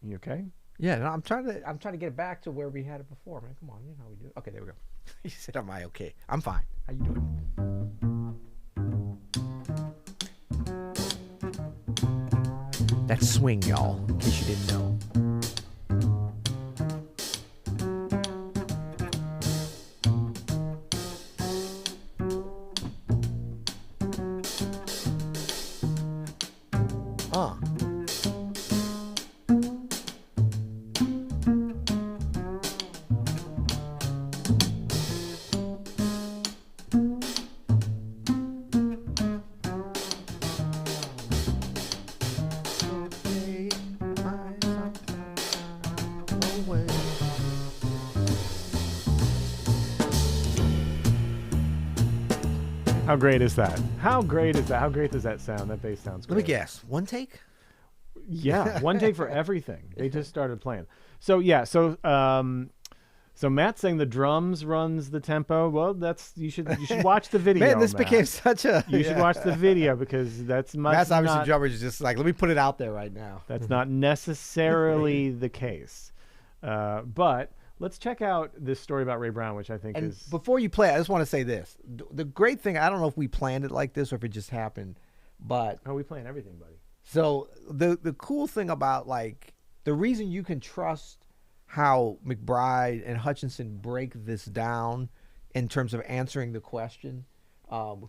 You okay?
Yeah, no, I'm trying to get it back to where we had it before, man. Come on, you know how we do it. Okay, there we go. You said, "Am I okay?" I'm fine. How you doing? That's swing, y'all. In case you didn't know.
How great is that? How great is that? How great does that sound? That bass sounds great.
Let me guess. One take?
Yeah, one take for everything. They just started playing. So yeah, so Matt's saying the drums runs the tempo. Well, you should watch the video.
Man, this
Matt.
became such a.
You should watch the video because that's much.
Matt's obviously drummers is just like, let me put it out there right now.
That's not necessarily the case, but. Let's check out this story about Ray Brown, which I think is...
Before you play, I just want to say this. The great thing, I don't know if we planned it like this or if it just happened, but...
Oh, we plan everything, buddy.
So the cool thing about, like, the reason you can trust how McBride and Hutchinson break this down in terms of answering the question,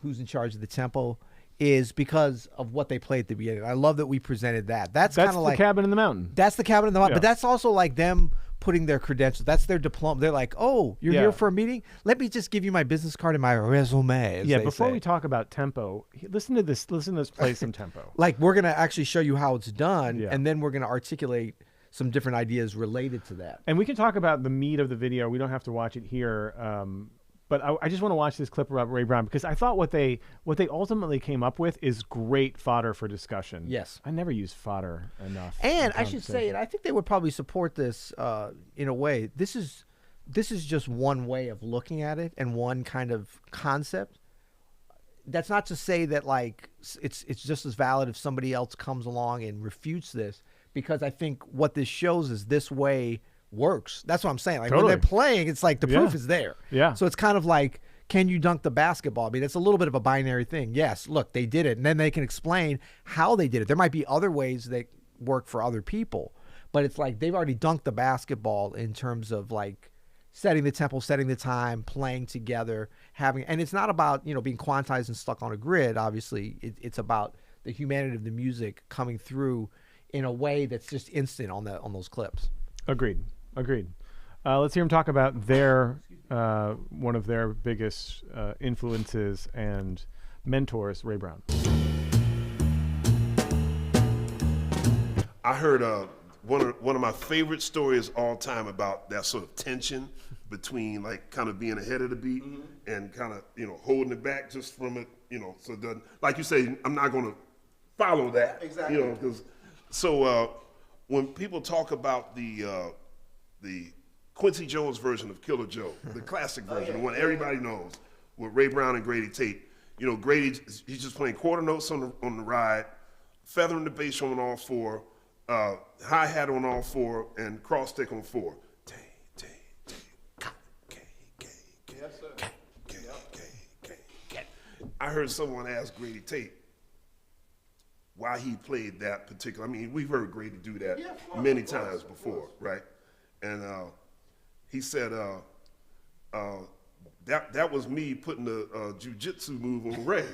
who's in charge of the tempo, is because of what they played at the beginning. I love that we presented that. That's kind of like...
the cabin in the mountain.
That's the cabin in the mountain. Yeah. But that's also like them... putting their credentials. That's their diploma. They're like, oh, you're here for a meeting? Let me just give you my business card and my resume.
Yeah, before we talk about tempo, listen to this. Listen to us play some tempo.
Like, we're going to actually show you how it's done, and then we're going to articulate some different ideas related to that.
And we can talk about the meat of the video. We don't have to watch it here. But I just want to watch this clip about Ray Brown because I thought what they ultimately came up with is great fodder for discussion.
Yes.
I never use fodder enough.
And I should say, and I think they would probably support this in a way. This is just one way of looking at it and one kind of concept. That's not to say that like it's just as valid if somebody else comes along and refutes this, because I think what this shows is this way works. That's what I'm saying. Like when they're playing, it's like the proof is there.
Yeah.
So it's kind of like, can you dunk the basketball? I mean, it's a little bit of a binary thing. Yes, look, they did it. And then they can explain how they did it. There might be other ways that work for other people, but it's like they've already dunked the basketball in terms of like setting the tempo, setting the time, playing together, and it's not about, being quantized and stuck on a grid. Obviously, it's about the humanity of the music coming through in a way that's just instant on those clips.
Agreed. Let's hear them talk about their one of their biggest influences and mentors, Ray Brown.
I heard one of my favorite stories all time about that sort of tension between like kind of being ahead of the beat and kind of, you know, holding it back just from it, you know, so it doesn't, like you say, I'm not going to follow that.
Exactly.
You know, because so when people talk about the Quincy Jones version of Killer Joe, the classic version, the one everybody knows, with Ray Brown and Grady Tate, you know, Grady, he's just playing quarter notes on the ride, feathering the bass on all four, hi-hat on all four, and cross stick on four. I heard someone ask Grady Tate why he played that particular. I mean, we've heard Grady do that many times before, right? And he said that was me putting the jiu-jitsu move on Ray.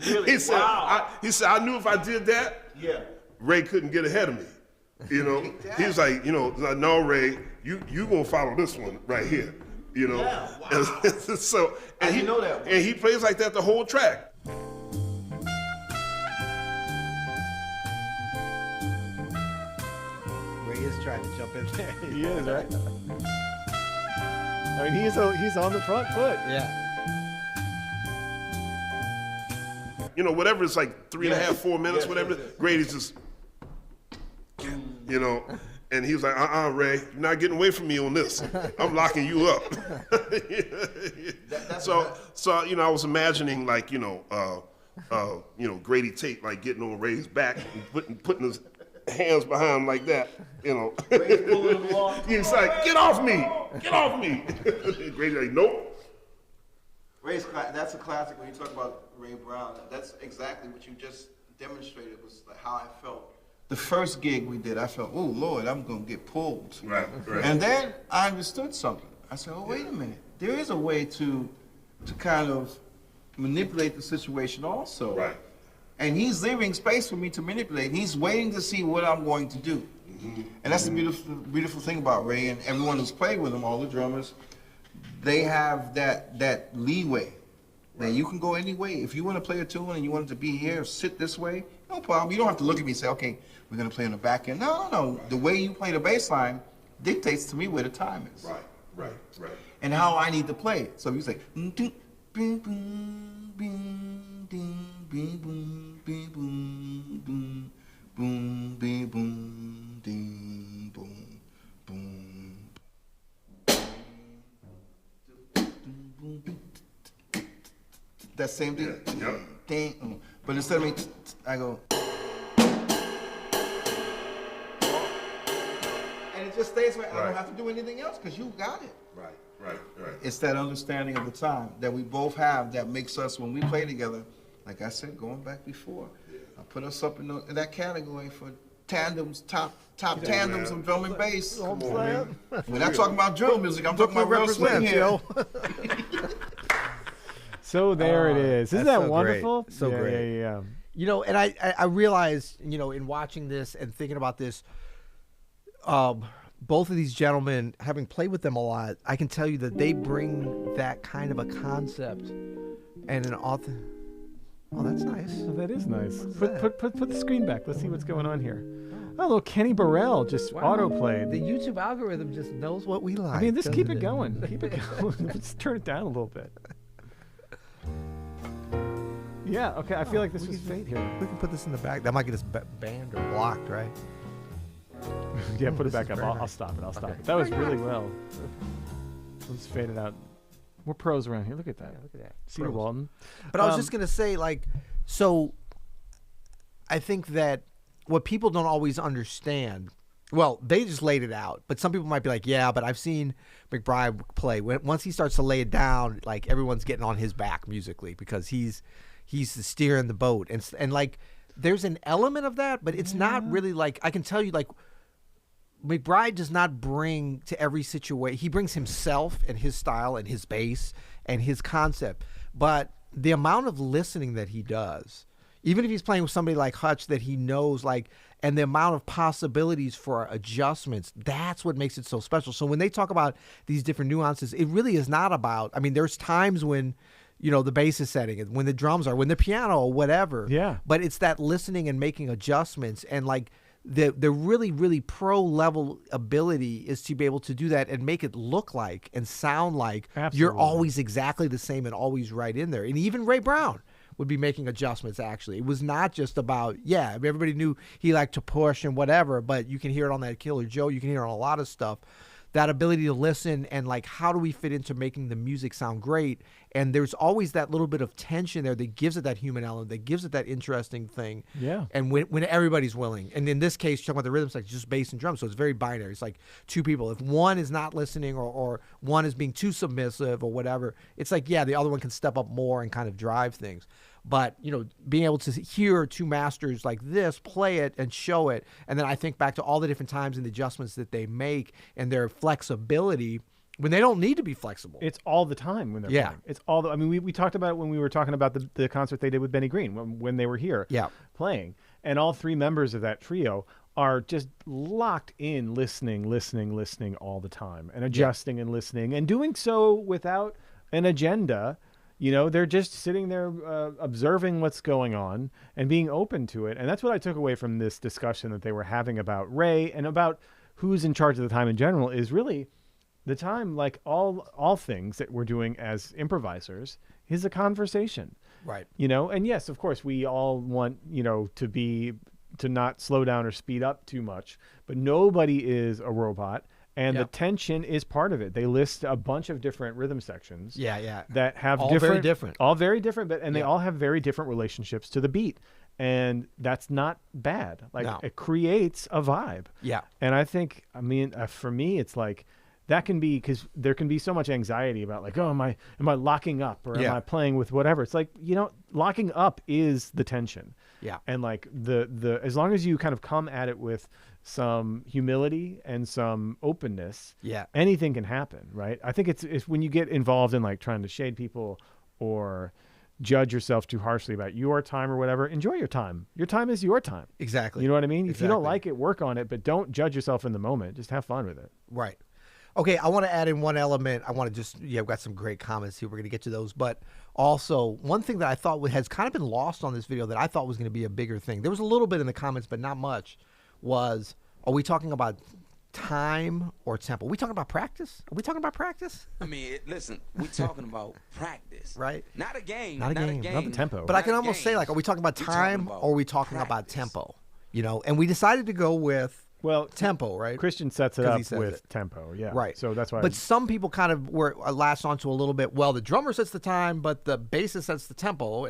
Really?
He said,
wow.
He said, I knew if I did that, Ray couldn't get ahead of me. You know, he was like, you know, no, Ray, you gonna follow this one right here. You know, and, so and
you know that one.
And he plays like that the whole track.
Ray is trying to jump in there.
He is, right? I mean, he's on the front foot.
Yeah.
You know, whatever it's like 3.5, 4 minutes, whatever. Grady's just, you know, and he was like, Ray, you're not getting away from me on this. I'm locking you up. So you know, I was imagining like, you know, Grady Tate like getting on Ray's back and putting his hands behind him like that, you know. He's like, get off me, get off me. Grady's like, nope.
That's a classic when you talk about Ray Brown. That's exactly what you just demonstrated was like how I felt. The first gig we did, I felt, oh Lord, I'm gonna get pulled.
Right.
And then I understood something. I said, oh wait a minute, there is a way to kind of manipulate the situation also.
Right.
And he's leaving space for me to manipulate. He's waiting to see what I'm going to do. And that's the beautiful thing about Ray and everyone who's played with him, all the drummers. They have that leeway. Now you can go any way. If you want to play a tune and you want it to be here, sit this way, no problem. You don't have to look at me and say, okay, we're going to play on the back end. No. The way you play the bass line dictates to me where the time is.
Right.
And how I need to play it. So if you say, that same thing. But instead of me, I go. And it just stays right. I don't have to do anything else because you got it.
Right.
It's that understanding of the time that we both have that makes us, when we play together, like I said, going back before, I put us up in that category for tandems, top tandems of drum and bass. We're not talking about drill music. I'm talking about real swing here.
So there it is. Isn't that wonderful?
Great. So great.
Yeah.
You know, and I realized, you know, in watching this and thinking about this, both of these gentlemen, having played with them a lot, I can tell you that they bring that kind of a concept and an author. Oh, that's nice.
Oh, that is nice. Put the screen back. Let's see what's going on here. Oh, little Kenny Burrell just auto-played.
The YouTube algorithm just knows what we like.
I mean, just keep it going. Keep it going. Let's turn it down a little bit. Yeah, okay, I feel like this was fate here.
We can put this in the back. That might get us banned or blocked, right?
Yeah, put it back up. I'll stop it. I'll stop it. That was really well. Let's fade it out. We're pros around here. Look at that.
Look at that.
Cedar Walton.
But I was just going to say, like, so I think that what people don't always understand, well, they just laid it out. But some people might be like, yeah, but I've seen McBride play. Once he starts to lay it down, like, everyone's getting on his back musically because he's steering the boat. And like, there's an element of that, but it's not really like, I can tell you, like, McBride does not bring to every situation. He brings himself and his style and his bass and his concept. But the amount of listening that he does, even if he's playing with somebody like Hutch that he knows, like, and the amount of possibilities for adjustments, that's what makes it so special. So when they talk about these different nuances, it really is not about, I mean, there's times when, the bass is setting it, when the drums are, when the piano or whatever.
Yeah.
But it's that listening and making adjustments, and like the really, really pro level ability is to be able to do that and make it look like and sound like you're always exactly the same and always right in there. And even Ray Brown would be making adjustments, actually. It was not just about, everybody knew he liked to push and whatever, but you can hear it on that Killer Joe. You can hear it on a lot of stuff. That ability to listen and like, how do we fit into making the music sound great? And there's always that little bit of tension there that gives it that human element, that gives it that interesting thing.
Yeah.
And when everybody's willing. And in this case, talking about the rhythm section, just bass and drums. So it's very binary. It's like two people. If one is not listening or one is being too submissive or whatever, it's like, the other one can step up more and kind of drive things. But, being able to hear two masters like this, play it and show it. And then I think back to all the different times and the adjustments that they make and their flexibility when they don't need to be flexible.
It's all the time when they're playing. It's all I mean, we talked about it when we were talking about the concert they did with Benny Green when they were here playing. And all three members of that trio are just locked in listening all the time and adjusting and listening and doing so without an agenda. They're just sitting there observing what's going on and being open to it. And that's what I took away from this discussion that they were having about Ray and about who's in charge of the time in general is really the time, like all things that we're doing as improvisers, is a conversation.
Right.
And yes, of course, we all want, to not slow down or speed up too much, but nobody is a robot. And the tension is part of it. They list a bunch of different rhythm sections. That have
all very different.
All very different, but they all have very different relationships to the beat. And that's not bad. It creates a vibe.
Yeah.
And I think, for me, it's like that can be, because there can be so much anxiety about like, oh, am I locking up or am I playing with whatever? It's like, locking up is the tension.
Yeah.
And like the as long as you kind of come at it with some humility and some openness, anything can happen, right? I think it's when you get involved in like trying to shade people or judge yourself too harshly about your time or whatever, enjoy your time. Your time is your time.
Exactly.
You know what I mean?
Exactly.
If you don't like it, work on it, but don't judge yourself in the moment. Just have fun with it.
Right. Okay, I want to add in one element. I want to just, I've got some great comments here. We're going to get to those. But also, one thing that I thought has kind of been lost on this video that I thought was going to be a bigger thing, there was a little bit in the comments, but not much, was, are we talking about time or tempo? Are we talking about practice? Are we talking about practice?
I mean, listen, we're talking about practice.
Right.
Not a game.
Not a game.
Not the tempo.
But I can almost say, like, are we talking about time or are we talking about tempo? And we decided to go with tempo, right?
Christian sets it up with tempo,
right.
So that's why.
But some people kind of were latched onto a little bit. Well, the drummer sets the time, but the bassist sets the tempo.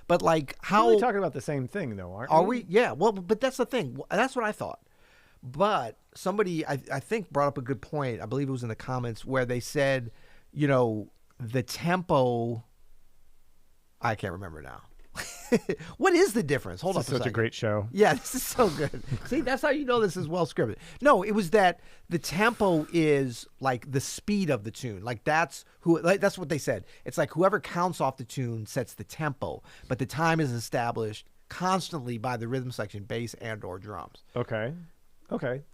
But like how?
We're really talking about the same thing, though, aren't we?
Are we? Yeah. Well, but that's the thing. That's what I thought. But somebody, I think, brought up a good point. I believe it was in the comments where they said, the tempo. I can't remember now. What is the difference? Hold on.
This is such a great show.
Yeah, this is so good. See, that's how you know this is well scripted. No, it was that the tempo is like the speed of the tune. Like that's what they said. It's like whoever counts off the tune sets the tempo, but the time is established constantly by the rhythm section, bass and or drums.
Okay.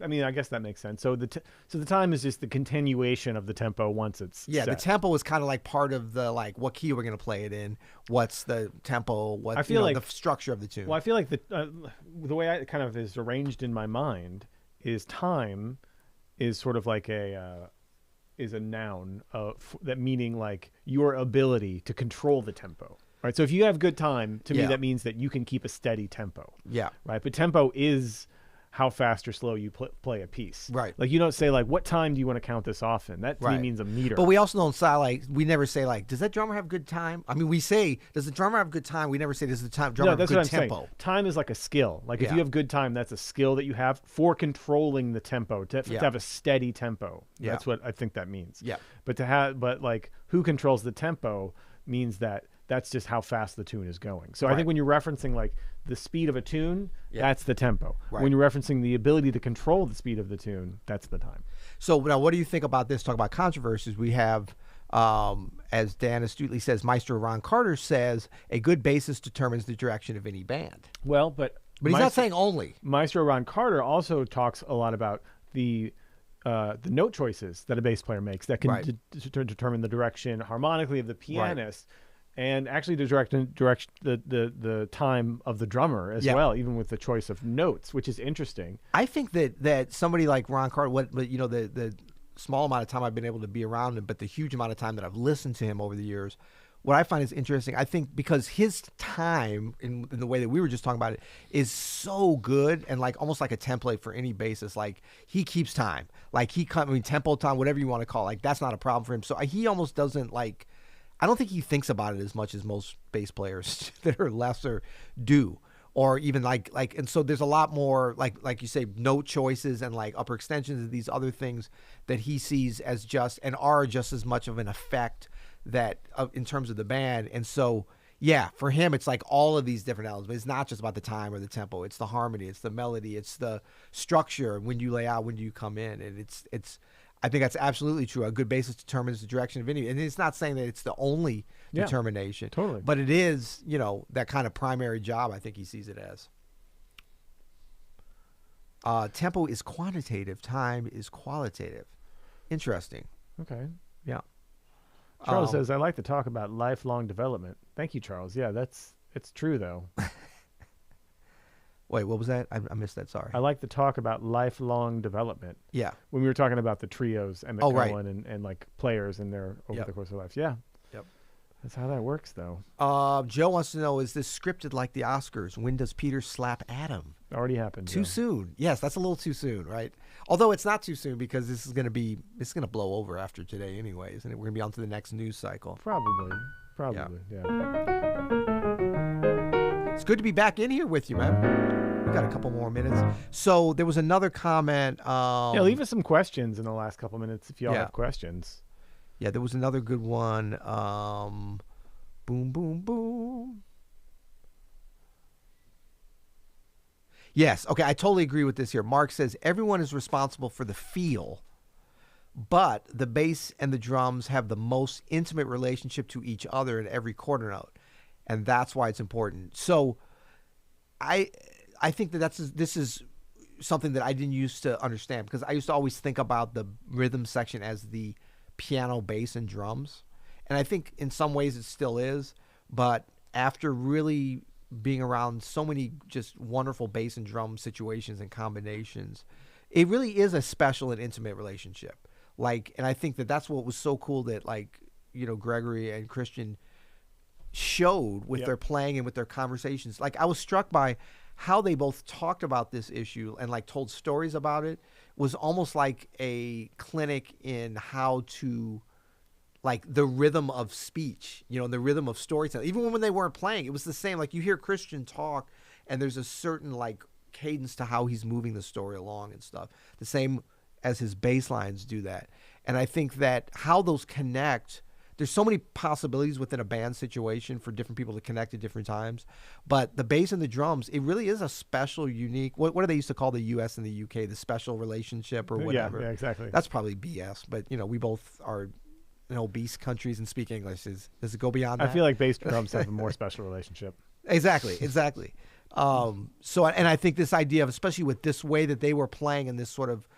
I mean, I guess that makes sense. So the time is just the continuation of the tempo once it's set.
The tempo is kind of like part of the like what key we're going to play it in. What's the tempo? What I feel like the structure of the tune.
Well, I feel like the way I kind of is arranged in my mind is time is sort of like is a noun that meaning like your ability to control the tempo. Right. So if you have good time, to me that means that you can keep a steady tempo. Yeah. Right. But tempo is how fast or slow you play a piece. Right. Like you don't say like, what time do you want to count this off in? That to me means a meter.
But we also don't say like, we never say like, does that drummer have good time? I mean, we say, does the drummer have good time? We never say, does the drummer have good tempo?
Saying. Time is like a skill. Like if you have good time, that's a skill that you have for controlling the tempo, to have a steady tempo. That's what I think that means. Yeah. But like who controls the tempo means that's just how fast the tune is going. So I think when you're referencing like the speed of a tune, that's the tempo. Right. When you're referencing the ability to control the speed of the tune, that's the time.
So now what do you think about this? Talk about controversies. We have, as Dan astutely says, Maestro Ron Carter says, a good bassist determines the direction of any band.
Well, but
But he's not saying only.
Maestro Ron Carter also talks a lot about the note choices that a bass player makes that can determine the direction harmonically of the pianist, and actually to direct the time of the drummer as well, even with the choice of notes, which is interesting.
I think that somebody like Ron Carter, the small amount of time I've been able to be around him, but the huge amount of time that I've listened to him over the years, what I find is interesting, I think because his time, in the way that we were just talking about it, is so good and like almost like a template for any bassist. Like he keeps time, like tempo time, whatever you want to call it. Like that's not a problem for him. So he almost doesn't like, I don't think he thinks about it as much as most bass players that are lesser do. Or even like, and so there's a lot more like you say, note choices and like upper extensions and these other things that he sees as just and are just as much of an effect that in terms of the band. And so, yeah, for him, it's like all of these different elements. It's not just about the time or the tempo. It's the harmony. It's the melody. It's the structure. When you lay out, when you come in, and it's. I think that's absolutely true. A good bassist determines the direction of any, and it's not saying that it's the only determination.
Totally.
But it is, that kind of primary job. I think he sees it as. Tempo is quantitative. Time is qualitative. Interesting.
Okay.
Yeah.
Charles says, I like to talk about lifelong development. Thank you, Charles. Yeah, it's true, though.
Wait, what was that? I missed that. Sorry.
I like to talk about lifelong development.
Yeah.
When we were talking about the trios, Emmett Cohen and like players in their over the course of their lives. Yeah.
Yep.
That's how that works, though.
Joe wants to know, is this scripted like the Oscars? When does Peter slap Adam?
Already happened.
Too soon. Yes, that's a little too soon, right? Although it's not too soon because this is going to blow over after today anyway, isn't it? We're going to be on to the next news cycle.
Probably, yeah.
It's good to be back in here with you, man. We've got a couple more minutes. So there was another comment.
Leave us some questions in the last couple minutes if y'all have questions.
Yeah, there was another good one. Boom, boom, boom. Yes, okay, I totally agree with this here. Mark says, everyone is responsible for the feel, but the bass and the drums have the most intimate relationship to each other in every quarter note, and that's why it's important. So I think that this is something that I didn't used to understand, because I used to always think about the rhythm section as the piano, bass, and drums, and I think in some ways it still is, but after really being around so many just wonderful bass and drum situations and combinations, it really is a special and intimate relationship. Like, and I think that that's what was so cool that, like, Gregory and Christian showed with their playing and with their conversations. Like, I was struck by how they both talked about this issue and like told stories about it. Was almost like a clinic in how to, like, the rhythm of speech, the rhythm of storytelling. Even when they weren't playing, it was the same. Like, you hear Christian talk, and there's a certain, like, cadence to how he's moving the story along and stuff. The same as his bass lines do that. And I think that how those connect, there's so many possibilities within a band situation for different people to connect at different times. But the bass and the drums, it really is a special, unique, what do they used to call the US and the UK, the special relationship or whatever.
Yeah, exactly.
That's probably BS, but, we both are in obese countries and speak English. Does it go beyond that?
I feel like bass drums have a more special relationship.
Exactly. So, and I think this idea of, especially with this way that they were playing in this sort of,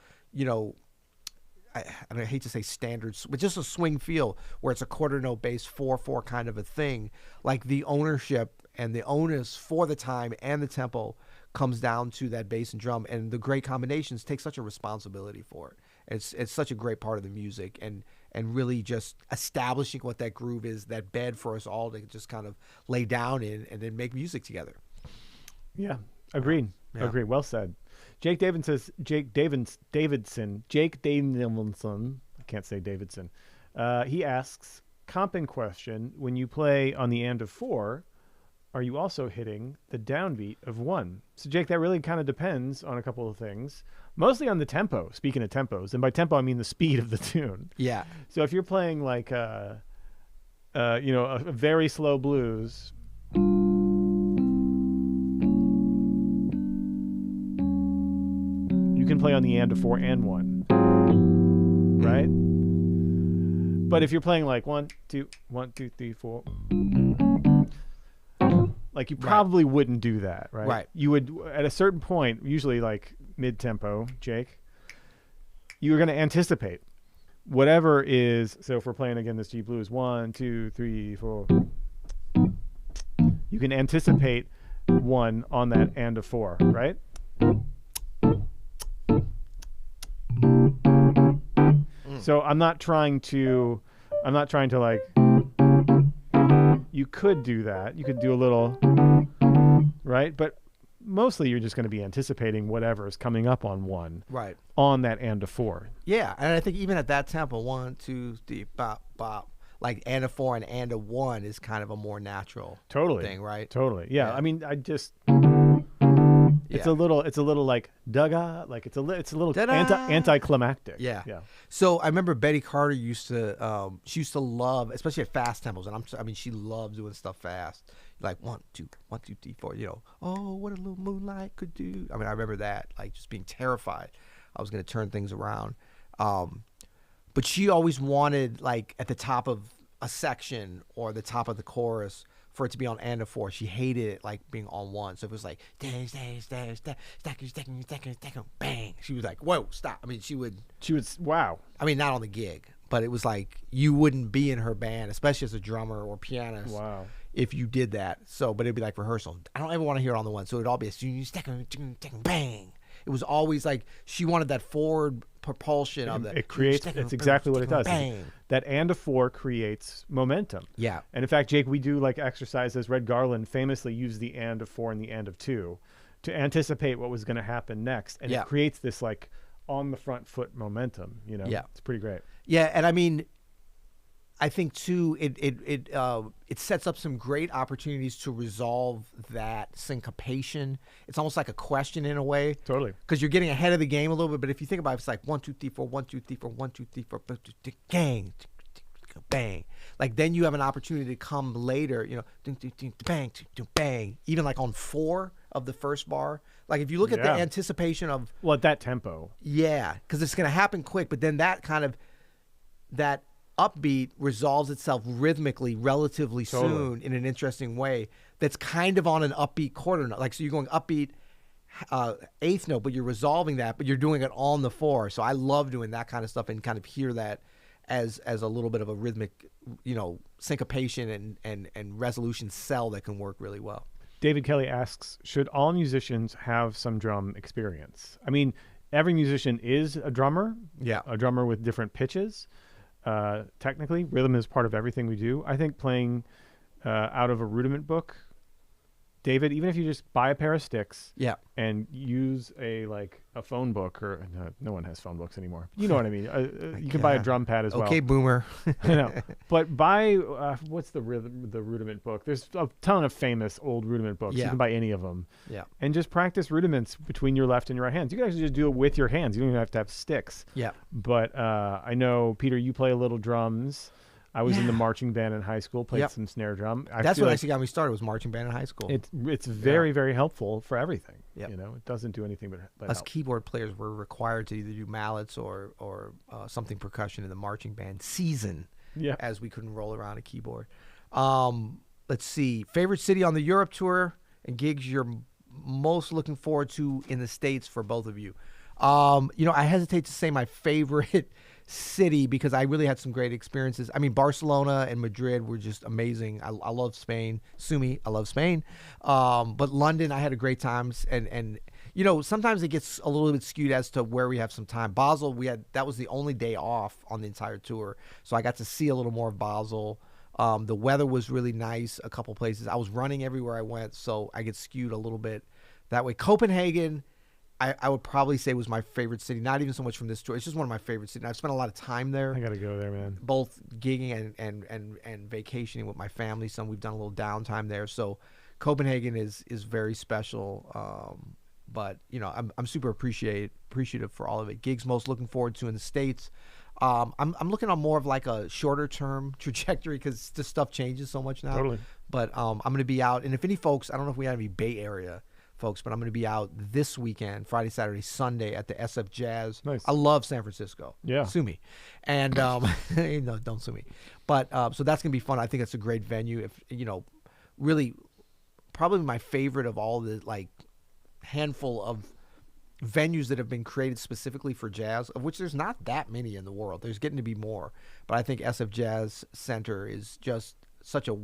I hate to say standards, but just a swing feel where it's a quarter note bass 4/4 kind of a thing. Like, the ownership and the onus for the time and the tempo comes down to that bass and drum, and the great combinations take such a responsibility for it. It's such a great part of the music, and really just establishing what that groove is, that bed for us all to just kind of lay down in and then make music together.
Yeah, agreed.
Yeah.
Agreed. Well said. Jake Davidson. I can't say Davidson. He asks, comping question, when you play on the and of 4, are you also hitting the downbeat of 1? So, Jake, that really kind of depends on a couple of things. Mostly on the tempo, speaking of tempos. And by tempo, I mean the speed of the tune.
Yeah.
So if you're playing like, a very slow blues, you can play on the and of 4 and 1. Right? But if you're playing like 1, 2, 1, 2, 3, 4... Like you probably wouldn't do that, right?
Right.
You would at a certain point, usually like mid-tempo, Jake, you're going to anticipate whatever is. So if we're playing again this G blues, 1, 2, 3, 4, you can anticipate 1 on that and a 4, right? So I'm not trying to like, you could do that. You could do a little, right? But mostly you're just going to be anticipating whatever is coming up on 1.
Right.
On that and a 4.
Yeah. And I think even at that tempo, 1, 2, 3, bop, bop, like and a 4 and a 1 is kind of a more natural thing, right?
Totally. Yeah. I mean, I just, it's a little like Dugga, like it's a little anticlimactic.
Yeah.
Yeah.
So I remember Betty Carter used to, she used to love, especially at fast tempos, and she loves doing stuff fast. Like 1, 2, 1, 2, 3, 4. You know, oh, what a little moonlight could do. I mean, I remember that, like just being terrified I was going to turn things around. But she always wanted, like at the top of a section or the top of the chorus, for it to be on and a 4. She hated it like being on 1. So if it was like bang, she was like, whoa, stop. I mean, she would
wow.
I mean, not on the gig, but it was like you wouldn't be in her band, especially as a drummer or pianist.
Wow.
If you did that. So, but it'd be like rehearsal. I don't ever want to hear it on the 1. So it'd all be a bang. It was always like she wanted that forward propulsion of that.
It creates, it's exactly what it does.
Bang.
That and a 4 creates momentum.
Yeah.
And in fact, Jake, we do like exercises. Red Garland famously used the and of 4 and the and of 2 to anticipate what was going to happen next. And it creates this like on the front foot momentum, you know?
Yeah.
It's pretty great.
Yeah. And I mean, I think too, it sets up some great opportunities to resolve that syncopation. It's almost like a question in a way.
Totally.
Because you're getting ahead of the game a little bit. But if you think about it, it's like 1, 2, 3, 4, 1, 2, 3, 4, 1, 2, 3, 4, gang, bang. Like then you have an opportunity to come later, you know, bang, bang. Even like on 4 of the first bar. Like if you look at the anticipation of.
Well, at that tempo.
Yeah, because it's going to happen quick. But then that kind of, that upbeat resolves itself rhythmically relatively soon in an interesting way that's kind of on an upbeat quarter note. Like, so you're going upbeat 8th note, but you're resolving that, but you're doing it on the 4. So I love doing that kind of stuff and kind of hear that as a little bit of a rhythmic, you know, syncopation and resolution cell that can work really well.
David Kelly asks, should all musicians have some drum experience? I mean, every musician is a drummer.
Yeah.
A drummer with different pitches. Technically, rhythm is part of everything we do. I think playing out of a rudiment book, David, even if you just buy a pair of sticks and use a phone book, or no one has phone books anymore. You know what I mean? You can buy a drum pad as well.
Okay, boomer.
I know. But buy, what's the rudiment book? There's a ton of famous old rudiment books. You can buy any of them. Yeah. And just practice rudiments between your left and your right hands. You can actually just do it with your hands. You don't even have to have sticks. Yeah. But I know, Peter, you play a little drums. I was in the marching band in high school, played some snare drum.
That's what actually got me started, was marching band in high school.
It's very, very helpful for everything. Yep. You know, it doesn't do anything but
us
help.
Keyboard players were required to either do mallets or something percussion in the marching band season, as we couldn't roll around a keyboard. Let's see. Favorite city on the Europe tour and gigs you're most looking forward to in the States for both of you? You know, I hesitate to say my favorite city because I really had some great experiences. I mean, Barcelona and Madrid were just amazing. I love Spain. Sue me, I love Spain. But London, I had a great time. And you know, sometimes it gets a little bit skewed as to where we have some time. Basel, that was the only day off on the entire tour. So I got to see a little more of Basel. The weather was really nice a couple places. I was running everywhere I went, so I get skewed a little bit that way. Copenhagen, I would probably say was my favorite city, not even so much from this tour. It's just one of my favorite cities. I've spent a lot of time there.
I got to go there, man.
Both gigging and vacationing with my family. We've done a little downtime there. So Copenhagen is very special. But, you know, I'm super appreciative for all of it. Gigs most looking forward to in the States. I'm looking on more of like a shorter term trajectory because this stuff changes so much now.
Totally.
But I'm going to be out. And if any folks, I don't know if we have any Bay Area folks, but I'm going to be out this weekend, Friday, Saturday, Sunday at the SF Jazz.
Nice.
I love San Francisco.
Yeah.
Sue me. And, no, don't sue me. But, so that's going to be fun. I think it's a great venue. If, you know, really probably my favorite of all the like handful of venues that have been created specifically for jazz, of which there's not that many in the world. There's getting to be more, but I think SF Jazz Center is just such a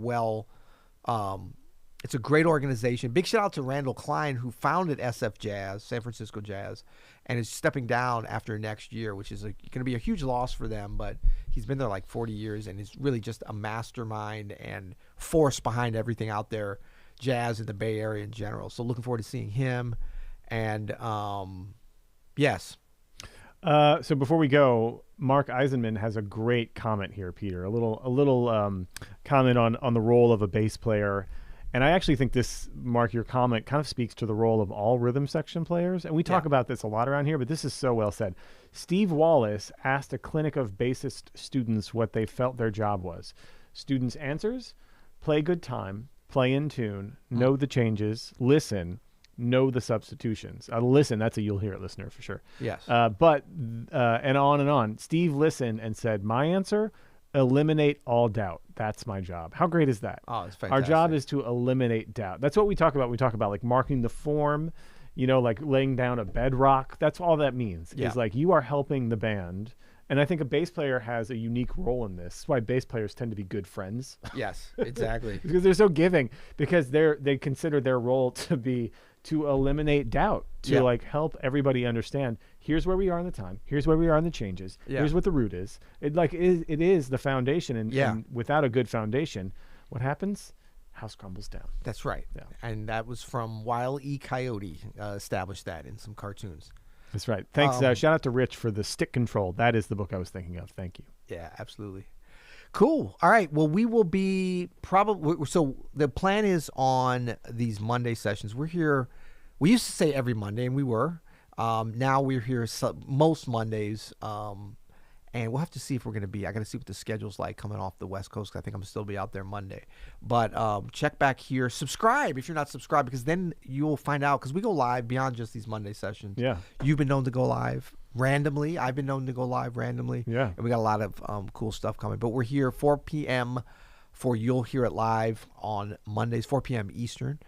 it's a great organization. Big shout out to Randall Klein, who founded SF Jazz, San Francisco Jazz, and is stepping down after next year, which is going to be a huge loss for them. But he's been there like 40 years and is really just a mastermind and force behind everything out there, jazz in the Bay Area in general. So looking forward to seeing him. And yes.
So before we go, Mark Eisenman has a great comment here, Peter. A little comment on the role of a bass player. And I actually think this, Mark, your comment kind of speaks to the role of all rhythm section players. And we talk about this a lot around here, but this is so well said. Steve Wallace asked a clinic of bassist students what they felt their job was. Students' answers: play good time, play in tune, know the changes, listen, know the substitutions. Listen, that's a You'll Hear It listener for sure.
Yes.
And on. Steve listened and said, my answer: eliminate all doubt. That's my job. How great is that?
Oh, it's fantastic.
Our job is to eliminate doubt. That's what we talk about. We talk about like marking the form, like laying down a bedrock. That's all that means.
Yeah.
Is like you are helping the band. And I think a bass player has a unique role in this. That's why bass players tend to be good friends.
Yes, exactly.
Because they're so giving, because they consider their role to be to eliminate doubt, to like help everybody understand, here's where we are in the time, here's where we are in the changes, here's what the root is. It is the foundation, and without a good foundation, what happens? House crumbles down.
That's right.
Yeah.
And that was from Wile E. Coyote, established that in some cartoons.
That's right. Thanks. Shout out to Rich for the Stick Control. That is the book I was thinking of. Thank you.
Yeah, absolutely. Cool. All right. Well, we will be so the plan is on these Monday sessions. We're here. We used to say every Monday, and we were. Now we're here most Mondays. And we'll have to see if we're going to be. I got to see what the schedule's like coming off the West Coast. I think I'm still be out there Monday. But check back here. Subscribe if you're not subscribed, because then you'll find out. Because we go live beyond just these Monday sessions.
Yeah.
You've been known to go live randomly. I've been known to go live randomly.
Yeah.
And we got a lot of cool stuff coming. But we're here 4 p.m. for You'll Hear It Live on Mondays, 4 p.m. Eastern.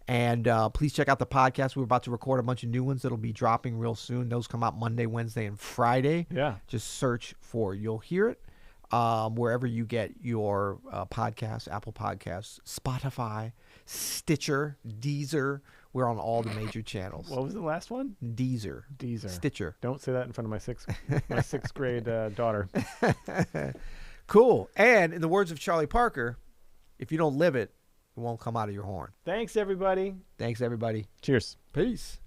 And please check out the podcast. We're about to record a bunch of new ones that'll be dropping real soon. Those come out Monday, Wednesday, and Friday.
Yeah.
Just search for You'll Hear It wherever you get your podcasts, Apple Podcasts, Spotify, Stitcher, Deezer. We're on all the major channels.
What was the last one?
Deezer.
Stitcher. Don't say that in front of my sixth grade daughter.
Cool. And in the words of Charlie Parker, if you don't live it, it won't come out of your horn.
Thanks, everybody.
Thanks, everybody.
Cheers.
Peace.